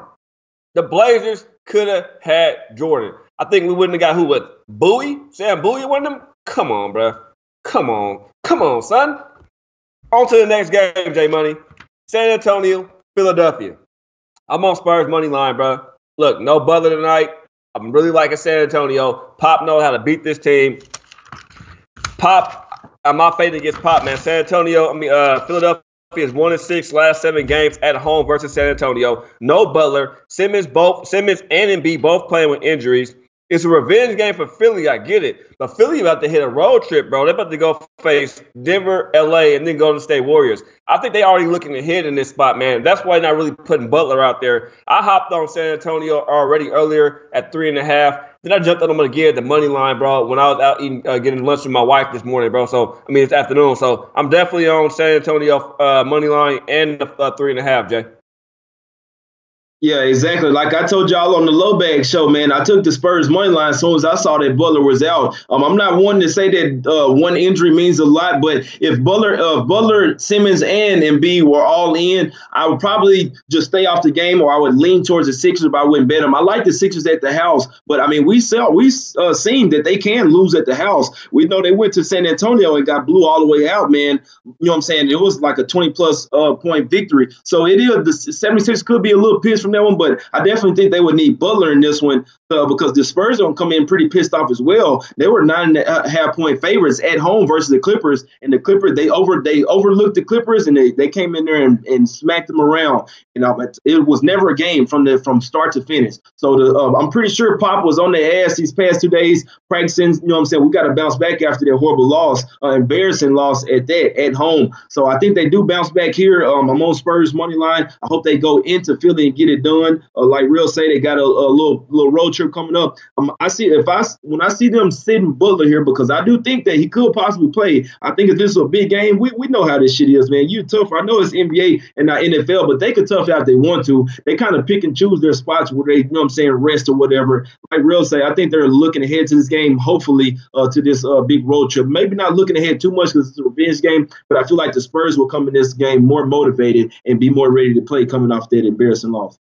The Blazers could have had Jordan. I think we wouldn't have got who with Bowie? Sam Bowie with them? Come on, bro. Come on, son. On to the next game, J Money. San Antonio, Philadelphia. I'm on Spurs money line, bro. Look, no Butler tonight. I'm really liking San Antonio. Pop knows how to beat this team. Pop, I'm not fading against Pop, man. Philadelphia is 1-6 last 7 games at home versus San Antonio. No Butler. Simmons and Embiid both playing with injuries. It's a revenge game for Philly. I get it. But Philly about to hit a road trip, bro. They're about to go face Denver, LA, and then Golden State Warriors. I think they already looking ahead in this spot, man. That's why they're not really putting Butler out there. I hopped on San Antonio already earlier at 3.5. Then I jumped on them again at the money line, bro, when I was out eating, getting lunch with my wife this morning, bro. It's afternoon. So I'm definitely on San Antonio money line and the 3.5, Jay. Yeah, exactly. Like I told y'all on the low bag show, man, I took the Spurs money line as soon as I saw that Butler was out. I'm not one to say that one injury means a lot, but if Butler, Simmons, and Embiid were all in, I would probably just stay off the game, or I would lean towards the Sixers, but I wouldn't bet them. I like the Sixers at the house, but I mean, we've seen that they can lose at the house. We know they went to San Antonio and got blew all the way out, man. You know what I'm saying? It was like a 20-plus point victory. So it is, the 76 could be a little pissed from that one, but I definitely think they would need Butler in this one because the Spurs don't come in pretty pissed off as well. They were 9.5 point favorites at home versus the Clippers, and the Clippers they overlooked the Clippers, and they came in there and smacked them around. You know, it was never a game from start to finish. So I'm pretty sure Pop was on their ass these past 2 days practicing. You know what I'm saying? We got to bounce back after their horrible loss, embarrassing loss at home. So I think they do bounce back here. I'm on Spurs money line. I hope they go into Philly and get it it done. Like Real say, they got a little road trip coming up. When I see them sitting Butler here, because I do think that he could possibly play. I think if this is a big game, we know how this shit is, man. You tough. I know it's NBA and not NFL, but they could tough out if they want to. They kind of pick and choose their spots where they, rest or whatever. Like Real say, I think they're looking ahead to this game, hopefully to this big road trip. Maybe not looking ahead too much because it's a revenge game, but I feel like the Spurs will come in this game more motivated and be more ready to play coming off that embarrassing loss.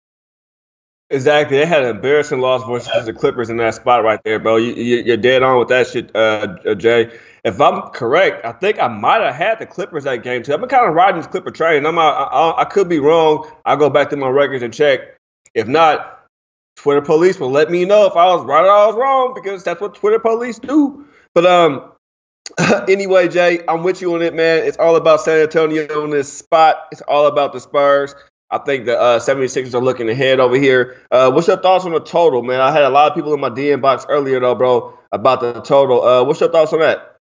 Exactly. They had an embarrassing loss versus the Clippers in that spot right there, bro. You're dead on with that shit, Jay. If I'm correct, I think I might have had the Clippers that game too. I've been kind of riding this Clipper train. I could be wrong. I'll go back to my records and check. If not, Twitter police will let me know if I was right or I was wrong, because that's what Twitter police do. But anyway, Jay, I'm with you on it, man. It's all about San Antonio on this spot. It's all about the Spurs. I think the 76ers are looking ahead over here. What's your thoughts on the total, man? I had a lot of people in my DM box earlier, though, bro, about the total. What's your thoughts on that?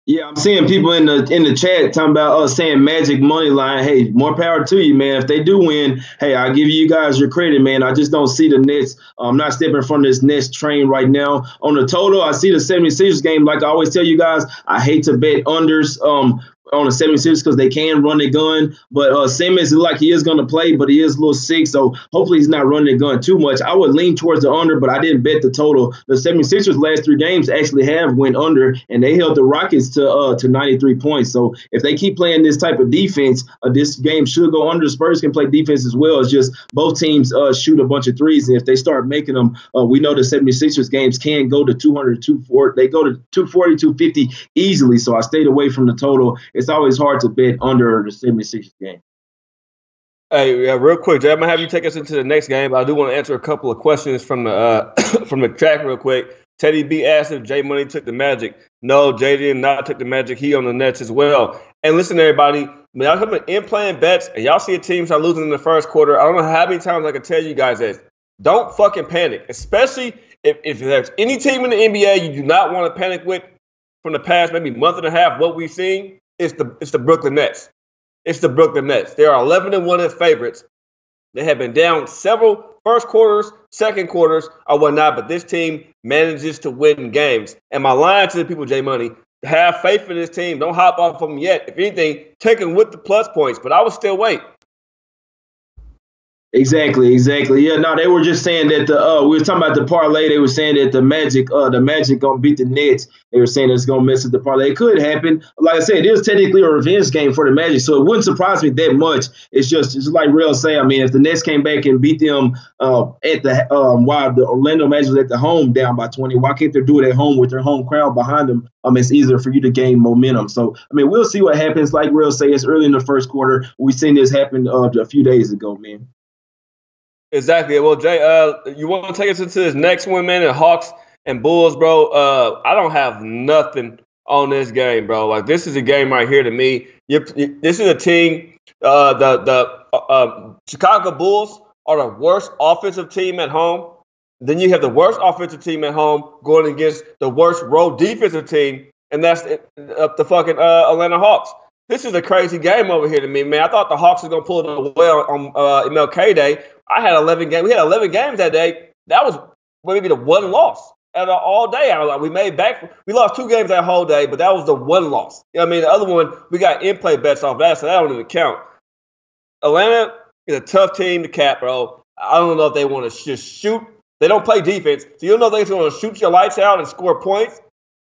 Yeah, I'm seeing people in the chat talking about saying Magic money line. Hey, more power to you, man. If they do win, hey, I'll give you guys your credit, man. I just don't see the Nets. I'm not stepping in front of this Nets train right now. On the total, I see the 76ers game. Like I always tell you guys, I hate to bet unders. On the 76ers because they can run the gun. But Simmons is like he is going to play, but he is a little sick. So hopefully he's not running the gun too much. I would lean towards the under, but I didn't bet the total. The 76ers last 3 games actually have went under, and they held the Rockets to 93 points. So if they keep playing this type of defense, this game should go under. Spurs can play defense as well. It's just both teams shoot a bunch of threes. And if they start making them, we know the 76ers games can go to 200, 240. They go to 240, 250 easily. So I stayed away from the total. It's always hard to bet under the 76ers game. Hey, real quick, Jay, I'm gonna have you take us into the next game, but I do want to answer a couple of questions from the from the track real quick. Teddy B asked if Jay Money took the Magic. No, Jay did not take the Magic. He on the Nets as well. And listen, everybody, when y'all come in playing bets and y'all see a team start losing in the first quarter, I don't know how many times I can tell you guys this. Don't fucking panic, especially if there's any team in the NBA you do not want to panic with from the past maybe month and a half. What we've seen. It's the Brooklyn Nets. It's the Brooklyn Nets. They are 11-1 as favorites. They have been down several first quarters, second quarters, or whatnot, but this team manages to win games. Am I lying to the people, J Money? Have faith in this team. Don't hop off of them yet. If anything, take them with the plus points, but I would still wait. Exactly. Yeah, no, they were just saying that we were talking about the parlay. They were saying that the Magic gonna beat the Nets. They were saying it's gonna mess with the parlay. It could happen. Like I said, it is technically a revenge game for the Magic, so it wouldn't surprise me that much. It's just like Real say. I mean, if the Nets came back and beat them at the while the Orlando Magic was at the home down by 20, why can't they do it at home with their home crowd behind them? It's easier for you to gain momentum. So I mean, we'll see what happens. Like Real say, it's early in the first quarter. We've seen this happen a few days ago, man. Exactly. Well, Jay, you want to take us into this next one, man, the Hawks and Bulls, bro? I don't have nothing on this game, bro. Like, this is a game right here to me. This is a team, the Chicago Bulls are the worst offensive team at home. Then you have the worst offensive team at home going against the worst road defensive team, and that's the fucking Atlanta Hawks. This is a crazy game over here to me, man. I thought the Hawks were going to pull it away on MLK Day. I had 11 games. We had 11 games that day. That was maybe the one loss out of all day. I was like, we lost 2 games that whole day, but that was the one loss. You know what I mean? The other one, we got in-play bets off that, so that don't even count. Atlanta is a tough team to cap, bro. I don't know if they want to just shoot. They don't play defense, so you don't know if they're going to shoot your lights out and score points.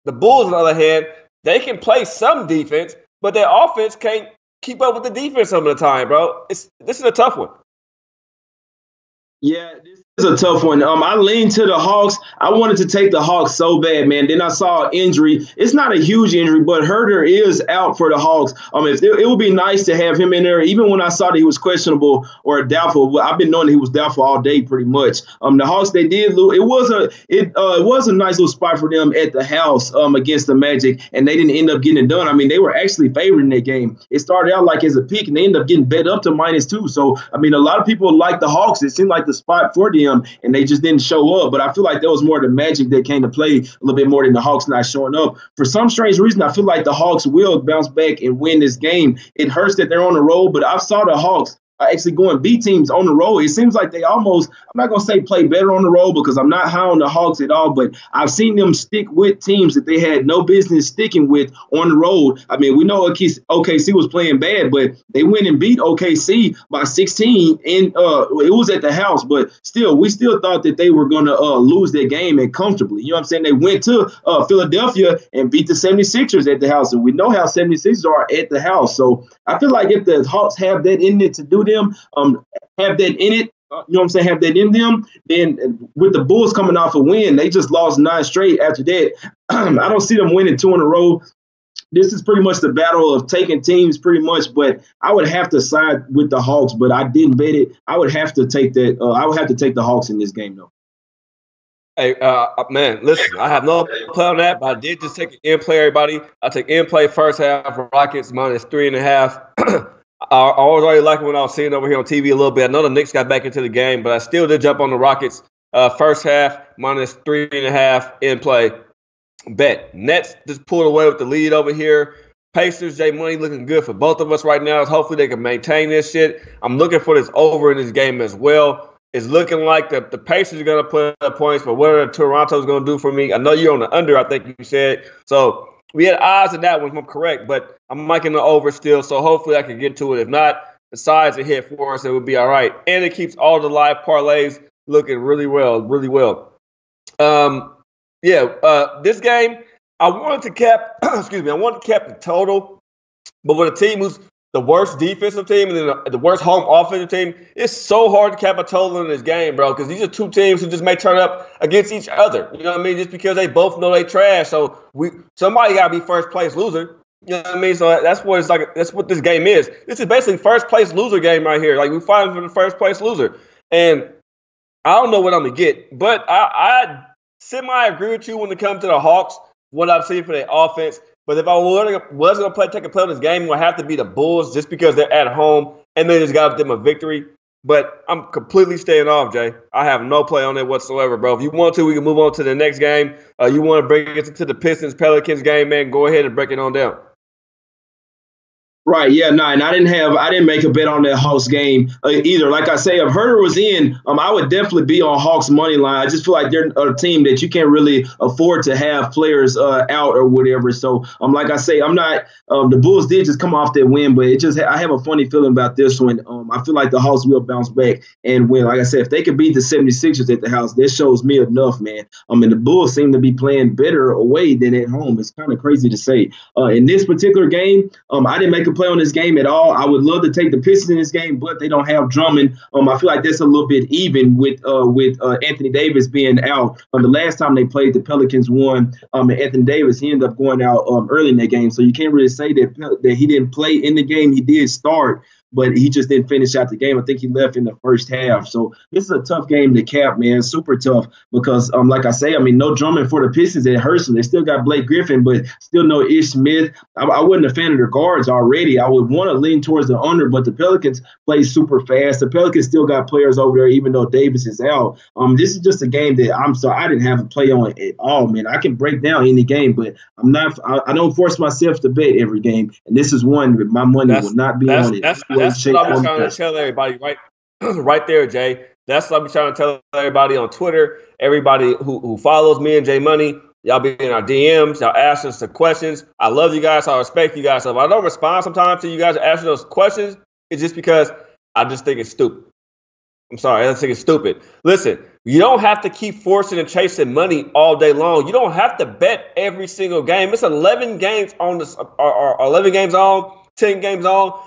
The Bulls, on the other hand, they can play some defense, but their offense can't keep up with the defense some of the time, bro. This is a tough one. Yeah, this is a tough one. I leaned to the Hawks. I wanted to take the Hawks so bad, man. Then I saw an injury. It's not a huge injury, but Herter is out for the Hawks. It would be nice to have him in there. Even when I saw that he was questionable or doubtful, I've been knowing he was doubtful all day, pretty much. The Hawks, they did lose. It was a nice little spot for them at the house against the Magic, and they didn't end up getting it done. I mean, they were actually favored in that game. It started out like as a pick, and they ended up getting bet up to -2. So I mean, a lot of people like the Hawks. It seemed like the spot for them, and they just didn't show up. But I feel like there was more the Magic that came to play a little bit more than the Hawks not showing up. For some strange reason, I feel like the Hawks will bounce back and win this game. It hurts that they're on the road, but I saw the Hawks. actually go and beat teams on the road. It seems like they almost, I'm not going to say play better on the road because I'm not high on the Hawks at all, but I've seen them stick with teams that they had no business sticking with on the road. I mean, we know OKC was playing bad, but they went and beat OKC by 16, and it was at the house, but still, we still thought that they were going to lose their game and comfortably. You know what I'm saying? They went to Philadelphia and beat the 76ers at the house, and we know how 76ers are at the house. So I feel like if the Hawks have that in it to do them, have that in it, you know what I'm saying, have that in them, then with the Bulls coming off a win, they just lost 9 straight after that. I don't see them winning 2 in a row. This is pretty much the battle of taking teams pretty much, but I would have to side with the Hawks, but I didn't bet it. I would have to take that. I would have to take the Hawks in this game, though. Hey, man, listen, I have no play on that, but I did just take an in-play, everybody. I take in-play first half, Rockets minus 3.5. I was already liking what I was seeing over here on TV a little bit. I know the Knicks got back into the game, but I still did jump on the Rockets first half minus 3.5 in-play. Bet. Nets just pulled away with the lead over here. Pacers, J Money looking good for both of us right now. Hopefully they can maintain this shit. I'm looking for this over in this game as well. It's looking like the Pacers are going to put up points, but what are Toronto's going to do for me? I know you're on the under, I think you said. So we had odds in that one, if I'm correct, but I'm liking the over still, so hopefully I can get to it. If not, the sides are hit for us, it would be all right. And it keeps all the live parlays looking really well, really well. This game, I wanted to cap, I wanted to cap the total, but with a team who's the worst defensive team and then the worst home offensive team, it's so hard to cap a total in this game, bro, because these are two teams who just may turn up against each other. You know what I mean? Just because they both know they trash. So somebody got to be first place loser. You know what I mean? So that's what it's like. That's what this game is. This is basically first place loser game right here. Like, we fighting for the first place loser. And I don't know what I'm going to get, but I semi-agree with you when it comes to the Hawks, what I've seen for their offense. But if I was going to take a play in this game, it would have to be the Bulls just because they're at home and they just got them a victory. But I'm completely staying off, Jay. I have no play on it whatsoever, bro. If you want to, we can move on to the next game. You want to bring it to the Pistons-Pelicans game, man, go ahead and break it on down. Right, yeah, no, and I didn't make a bet on that Hawks game either. Like I say, if Herter was in, I would definitely be on Hawks money line. I just feel like they're a team that you can't really afford to have players out or whatever. So, like I say, I'm not. The Bulls did just come off that win, but I have a funny feeling about this one. I feel like the Hawks will bounce back and win. Like I said, if they could beat the 76ers at the house, that shows me enough, man. The Bulls seem to be playing better away than at home. It's kind of crazy to say. In this particular game, I didn't make a play on this game at all. I would love to take the Pistons in this game, but they don't have Drummond. I feel like that's a little bit even with Anthony Davis being out. The last time they played, the Pelicans won. Anthony Davis, he ended up going out early in that game, so you can't really say that he didn't play in the game. He did start, but he just didn't finish out the game. I think he left in the first half. So this is a tough game to cap, man. Super tough because, like I say, no Drummond for the Pistons. It hurts them. They still got Blake Griffin, but still no Ish Smith. I wasn't a fan of their guards already. I would want to lean towards the under, but the Pelicans play super fast. The Pelicans still got players over there, even though Davis is out. This is just a game that I didn't have a play on at all, man. I can break down any game, but I don't force myself to bet every game. And this is one that my money will not be on it. That's what I'm trying to tell everybody right there, Jay. That's what I'm trying to tell everybody on Twitter, everybody who follows me and J Money. Y'all be in our DMs. Y'all ask us the questions. I love you guys. I respect you guys. So if I don't respond sometimes to you guys asking those questions, it's just because I just think it's stupid. I'm sorry. I just think it's stupid. Listen, you don't have to keep forcing and chasing money all day long. You don't have to bet every single game. It's 11 games on this, or 11 games on, 10 games on.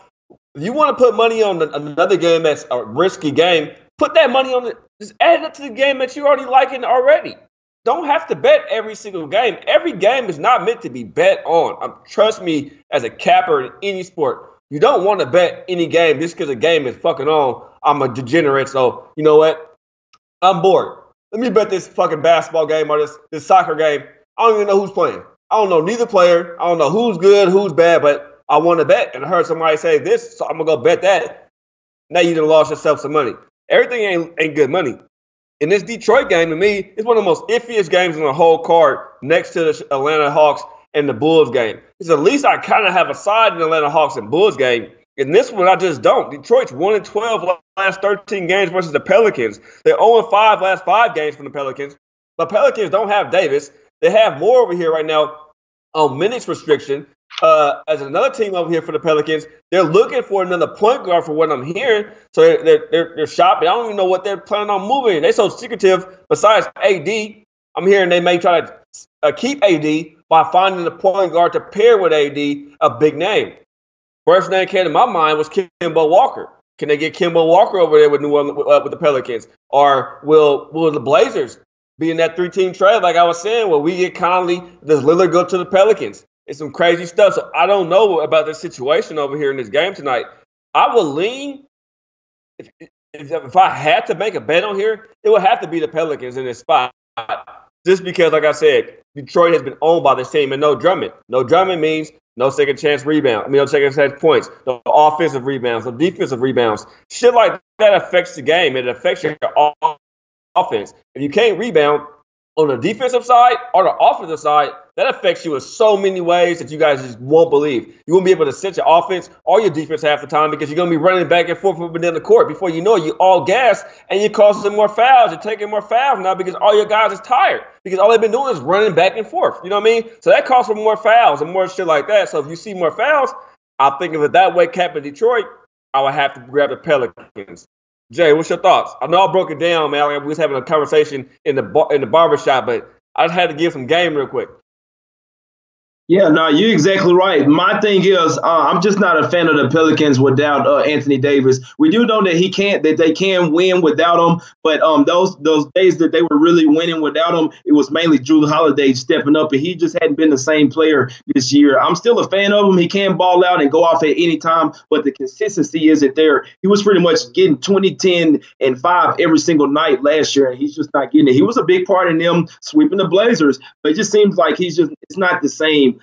If you want to put money on another game that's a risky game, put that money on it. Just add it to the game that you're already liking already. Don't have to bet every single game. Every game is not meant to be bet on. Trust me, as a capper in any sport, you don't want to bet any game just because a game is fucking on. I'm a degenerate, so you know what? I'm bored. Let me bet this fucking basketball game or this soccer game. I don't even know who's playing. I don't know neither player. I don't know who's good, who's bad, but I want to bet. And I heard somebody say this, so I'm going to go bet that. Now you done lost yourself some money. Everything ain't good money. In this Detroit game, to me, it's one of the most iffiest games in the whole card next to the Atlanta Hawks and the Bulls game. Because at least I kind of have a side in the Atlanta Hawks and Bulls game. In this one, I just don't. Detroit's 1-12 last 13 games versus the Pelicans. They're 0-5 last 5 games from the Pelicans. The Pelicans don't have Davis. They have more over here right now on minutes restriction. As another team over here for the Pelicans, they're looking for another point guard for what I'm hearing. So they're shopping. I don't even know what they're planning on moving. They're so secretive. Besides AD, I'm hearing they may try to keep AD by finding the point guard to pair with AD, a big name. First name came to my mind was Kemba Walker. Can they get Kemba Walker over there with the Pelicans? Or will the Blazers be in that 3-team trade? Like I was saying, will we get Conley? Does Lillard go to the Pelicans? It's some crazy stuff. So I don't know about this situation over here in this game tonight. I will lean, if I had to make a bet on here, it would have to be the Pelicans in this spot. Just because, like I said, Detroit has been owned by this team and no Drummond. No Drummond means no second chance rebound. No second chance points. No offensive rebounds. No defensive rebounds. Shit like that affects the game. It affects your offense. If you can't rebound on the defensive side or the offensive side, that affects you in so many ways that you guys just won't believe. You won't be able to set your offense or your defense half the time because you're going to be running back and forth up and down the court. Before you know it, you all gas and you're causing more fouls. You're taking more fouls now because all your guys is tired because all they've been doing is running back and forth. You know what I mean? So that calls for more fouls and more shit like that. So if you see more fouls, I'll think of it that way. Cap in Detroit, I would have to grab the Pelicans. Jay, what's your thoughts? I know I broke it down, man. We was having a conversation in the barbershop, but I just had to give some game real quick. Yeah, no, you're exactly right. My thing is, I'm just not a fan of the Pelicans without Anthony Davis. We do know that they can win without him, but those days that they were really winning without him, it was mainly Jrue Holiday stepping up, and he just hadn't been the same player this year. I'm still a fan of him. He can ball out and go off at any time, but the consistency isn't there. He was pretty much getting 20, 10, and 5 every single night last year, and he's just not getting it. He was a big part in them sweeping the Blazers, but it just seems like it's not the same.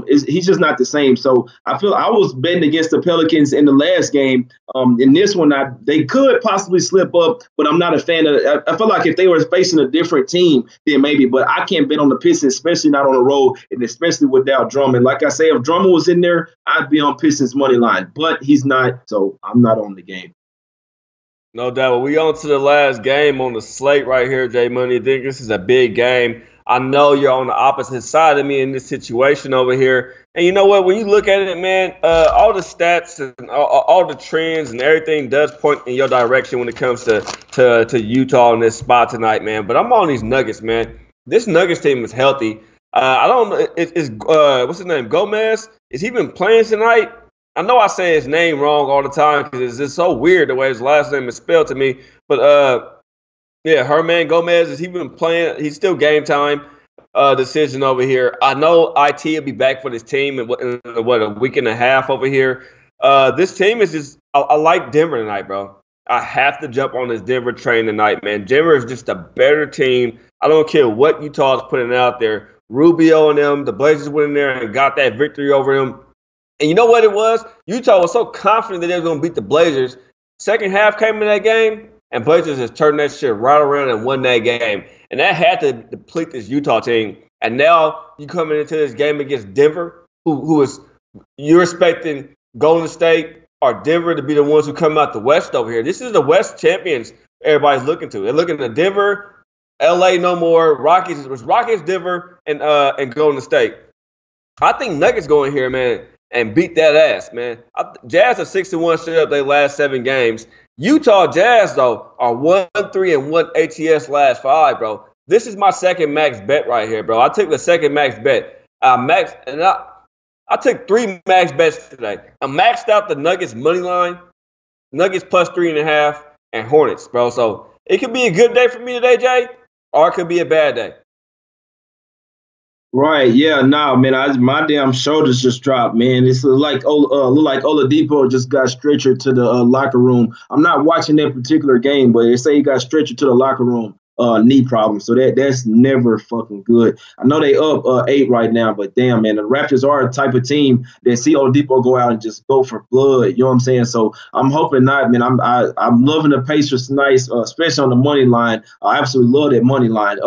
He's just not the same. So I feel I was betting against the Pelicans in the last game. In this one, they could possibly slip up, but I'm not a fan of it. I feel like if they were facing a different team, then maybe. But I can't bet on the Pistons, especially not on the road, and especially without Drummond. Like I say, if Drummond was in there, I'd be on Pistons money line. But he's not, so I'm not on the game. No doubt. We on to the last game on the slate right here, Jay Money. I think this is a big game. I know you're on the opposite side of me in this situation over here. And you know what? When you look at it, man, all the stats and all the trends and everything does point in your direction when it comes to Utah in this spot tonight, man. But I'm on these Nuggets, man. This Nuggets team is healthy. I don't know. It's what's his name? Gomez? Is he been playing tonight? I know I say his name wrong all the time because it's just so weird the way his last name is spelled to me. But yeah, Herman Gomez, has he been playing? He's still game time decision over here. I know IT will be back for this team in a week and a half over here. This team is just I like Denver tonight, bro. I have to jump on this Denver train tonight, man. Denver is just a better team. I don't care what Utah is putting out there. Rubio and them, the Blazers went in there and got that victory over them. And you know what it was? Utah was so confident that they were going to beat the Blazers. Second half came in that game, and Blazers just turned that shit right around and won that game. And that had to deplete this Utah team. And now you coming into this game against Denver, who is you're expecting Golden State or Denver to be the ones who come out the West over here. This is the West champions everybody's looking to. They're looking at Denver, LA no more, Rockets, Denver, and Golden State. I think Nuggets go in here, man, and beat that ass, man. Jazz are 6-1 straight up their last 7 games. Utah Jazz, though, are 1-3-1 ATS last 5, bro. This is my second max bet right here, bro. I took the second max bet. I took 3 max bets today. I maxed out the Nuggets money line, Nuggets plus 3.5, and Hornets, bro. So it could be a good day for me today, Jay, or it could be a bad day. Right, yeah, nah, man, my damn shoulders just dropped, man. It's like Oladipo just got stretchered to the locker room. I'm not watching that particular game, but they say he got stretchered to the locker room, knee problem. So that's never fucking good. I know they up 8 right now, but damn, man, the Raptors are a type of team that see Oladipo go out and just go for blood. You know what I'm saying? So I'm hoping not, man. I'm loving the Pacers tonight, especially on the money line. I absolutely love that money line.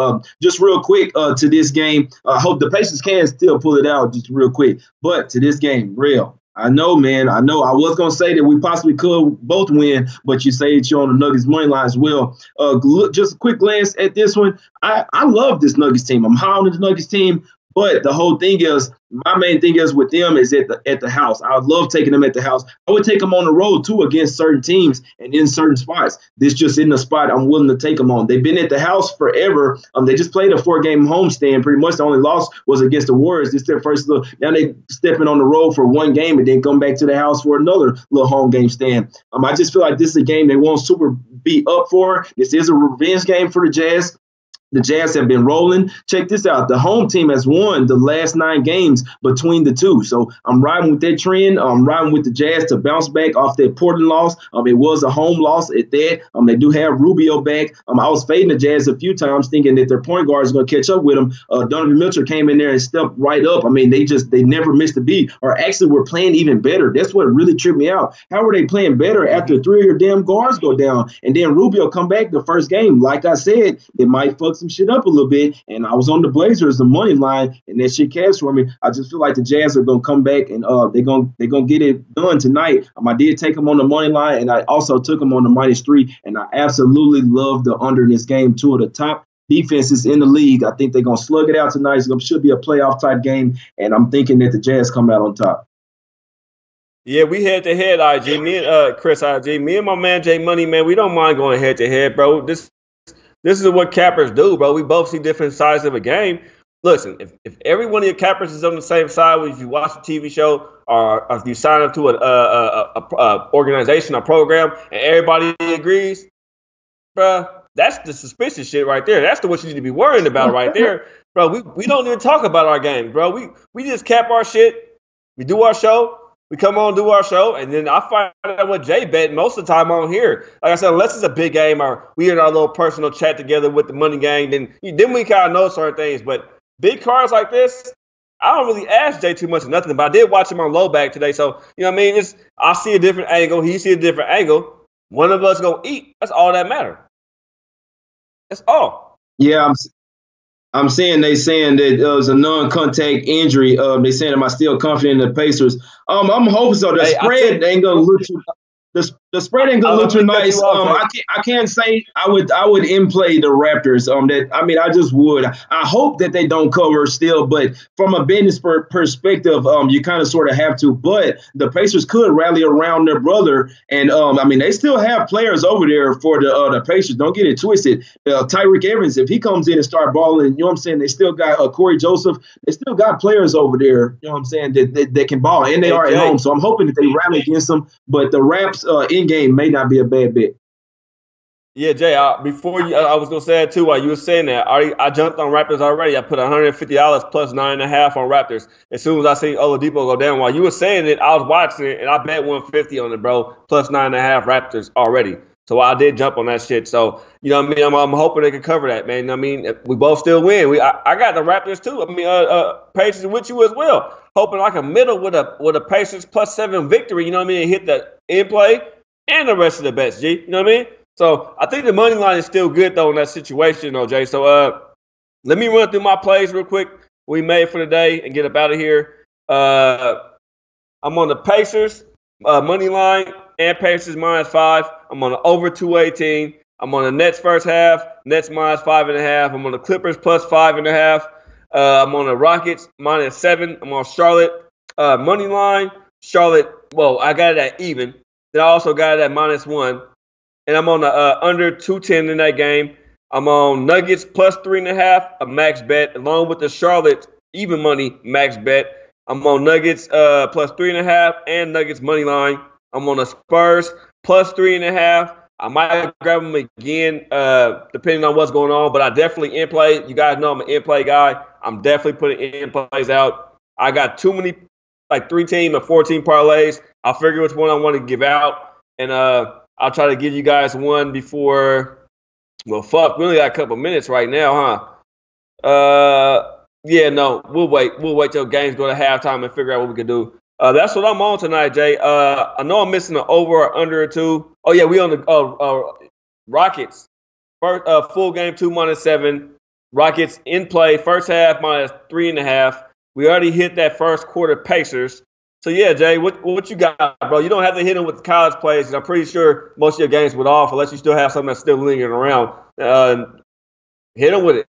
Just real quick to this game, I hope the Pacers can still pull it out just real quick. But to this game, real. I know, man. I know. I was gonna say that we possibly could both win, but you say that you're on the Nuggets money line as well. Look, just a quick glance at this one. I love this Nuggets team. I'm high on the Nuggets team, but the whole thing is my main thing is with them is at the house. I would love taking them at the house. I would take them on the road too against certain teams and in certain spots. This just in the spot I'm willing to take them on. They've been at the house forever. They just played a 4-game homestand. Pretty much the only loss was against the Warriors. This is their first little. Now they stepping on the road for 1 game and then come back to the house for another little home game stand. I just feel like this is a game they won't super be up for. This is a revenge game for the Jazz. The Jazz have been rolling. Check this out. The home team has won the last 9 games between the two. So I'm riding with that trend. I'm riding with the Jazz to bounce back off that Portland loss. It was a home loss at that. They do have Rubio back. I was fading the Jazz a few times thinking that their point guard is going to catch up with them. Donovan Mitchell came in there and stepped right up. They never missed a beat, or actually were playing even better. That's what really tripped me out. How were they playing better after 3 of your damn guards go down? And then Rubio come back the first game. Like I said, it might fuck some shit up a little bit, and I was on the Blazers, the money line, and that shit cashed for me. I just feel like the Jazz are gonna come back and they're gonna get it done tonight. I did take them on the money line, and I also took them on the -3, and I absolutely love the under in this game. 2 of the top defenses in the league. I think they're gonna slug it out tonight. It should be a playoff type game, and I'm thinking that the Jazz come out on top. Yeah, we head to head, IG. Me and Chris, IG. Me and my man Jay Money, man, we don't mind going head to head, bro. This is what cappers do, bro. We both see different sides of a game. Listen, if every one of your cappers is on the same side, if you watch a TV show or if you sign up to an organization or program and everybody agrees, bro, that's the suspicious shit right there. That's the what you need to be worrying about right there, bro. We don't even talk about our games, bro. We just cap our shit. We do our show. We come on, do our show, and then I find out what Jay bet most of the time on here. Like I said, unless it's a big game or we in our little personal chat together with the money gang, then we kind of know certain things. But big cards like this, I don't really ask Jay too much of nothing. But I did watch him on low back today, so you know what I mean. I see a different angle. He see a different angle. One of us gonna eat. That's all that matters. That's all. Yeah, I'm saying they saying that it was a non-contact injury. They saying, am I still confident in the Pacers? I'm hoping so. The spread ain't gonna look too. The spread ain't gonna look too nice. I can't say I would in play the Raptors. I just would. I hope that they don't cover still, but from a business perspective, you kind of sort of have to. But the Pacers could rally around their brother, and they still have players over there for the Pacers. Don't get it twisted. Tyreek Evans, if he comes in and start balling, you know what I'm saying. They still got Corey Joseph. They still got players over there. You know what I'm saying that can ball, and they are at home. So I'm hoping that they rally against them. But the Raps in game may not be a bad bet. Yeah, Jay. Before you, I was gonna say it too. While you were saying that, I jumped on Raptors already. I put $150 plus 9.5 on Raptors. As soon as I see Oladipo go down, while you were saying it, I was watching it and I bet 150 on it, bro. Plus 9.5 Raptors already. So I did jump on that shit. So you know what I mean. I'm hoping they can cover that, man. I mean, we both still win. I got the Raptors too. I mean, Pacers with you as well. Hoping like a middle with a Pacers +7 victory. You know what I mean? And hit the in play and the rest of the bets, G. You know what I mean? So I think the money line is still good though in that situation, though, Jay. So let me run through my plays real quick we made for the day and get up out of here. I'm on the Pacers money line and Pacers -5. I'm on the over 218. I'm on the Nets first half, Nets -5.5. I'm on the Clippers +5.5. I'm on the Rockets -7. I'm on Charlotte money line. Charlotte, well, I got it at even. Then I also got it at -1. And I'm on the under 210 in that game. I'm on Nuggets +3.5, a max bet, along with the Charlotte even money max bet. I'm on Nuggets +3.5 and Nuggets money line. I'm on the Spurs +3.5. I might grab them again, depending on what's going on, but I definitely in play. You guys know I'm an in play guy. I'm definitely putting in plays out. I got too many, like 3-team or 4-team parlays. I'll figure which one I want to give out, and I'll try to give you guys one before. Well, fuck, we only got a couple minutes right now, huh? Yeah, no, we'll wait. We'll wait till games go to halftime and figure out what we can do. That's what I'm on tonight, Jay. I know I'm missing an over or under or two. Oh yeah, we on the Rockets. First full game 2 -7. Rockets in play first half -3.5. We already hit that first quarter Pacers. So yeah, Jay, what you got, bro? You don't have to hit him with the college plays, and I'm pretty sure most of your games would off unless you still have something that's still lingering around. Hit him with it.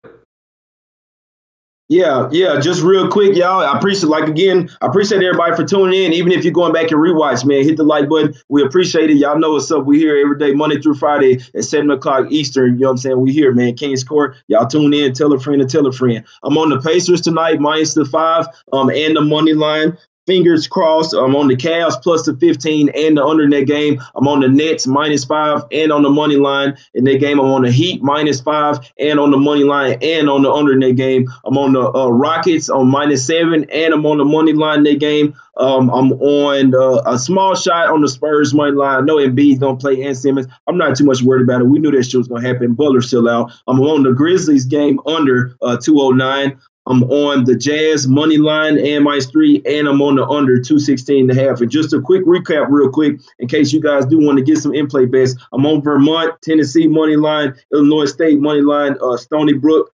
Yeah. Just real quick, y'all. I appreciate everybody for tuning in. Even if you're going back and rewatch, man, hit the like button. We appreciate it. Y'all know what's up. We here every day, Monday through Friday at 7 o'clock Eastern. You know what I'm saying? We here, man. King's Court. Y'all tune in. Tell a friend to tell a friend. I'm on the Pacers tonight, -5, and the money line. Fingers crossed. I'm on the Cavs +15 and the under in that game. I'm on the Nets -5 and on the money line in that game. I'm on the Heat -5 and on the money line and on the under in that game. I'm on the Rockets on -7 and I'm on the money line in that game. I'm on a small shot on the Spurs money line. I know Embiid's going to play and Simmons. I'm not too much worried about it. We knew that shit was going to happen. Butler's still out. I'm on the Grizzlies game under 209. I'm on the Jazz money line and -3, and I'm on the under 216.5. And just a quick recap real quick, in case you guys do want to get some in-play bets, I'm on Vermont, Tennessee money line, Illinois State money line, Stony Brook,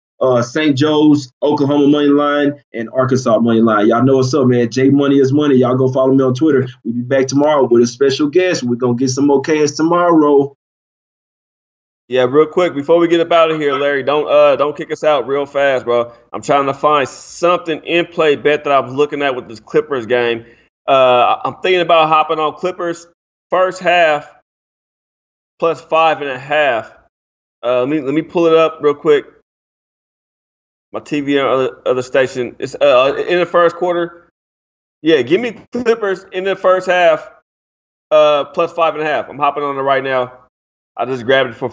St. Joe's, Oklahoma money line, and Arkansas money line. Y'all know what's up, man. J Money is money. Y'all go follow me on Twitter. We'll be back tomorrow with a special guest. We're going to get some more cash tomorrow. Yeah, real quick before we get up out of here, Larry, don't kick us out real fast, bro. I'm trying to find something in play bet that I was looking at with this Clippers game. I'm thinking about hopping on Clippers first half +5.5. Let me pull it up real quick. My TV on other station. It's in the first quarter. Yeah, give me Clippers in the first half +5.5. I'm hopping on it right now. I just grabbed it for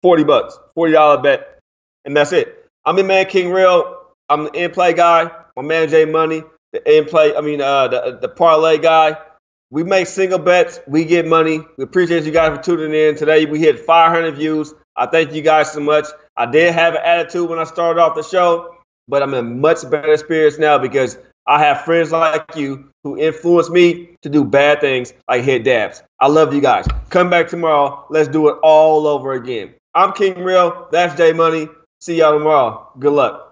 $40, $40 bet, and that's it. I'm your man King Real. I'm the in-play guy. My man J Money, the in-play. The parlay guy. We make single bets. We get money. We appreciate you guys for tuning in today. We hit 500 views. I thank you guys so much. I did have an attitude when I started off the show, but I'm in much better spirits now because I have friends like you who influence me to do bad things like hit dabs. I love you guys. Come back tomorrow. Let's do it all over again. I'm King Real. That's J Money. See y'all tomorrow. Good luck.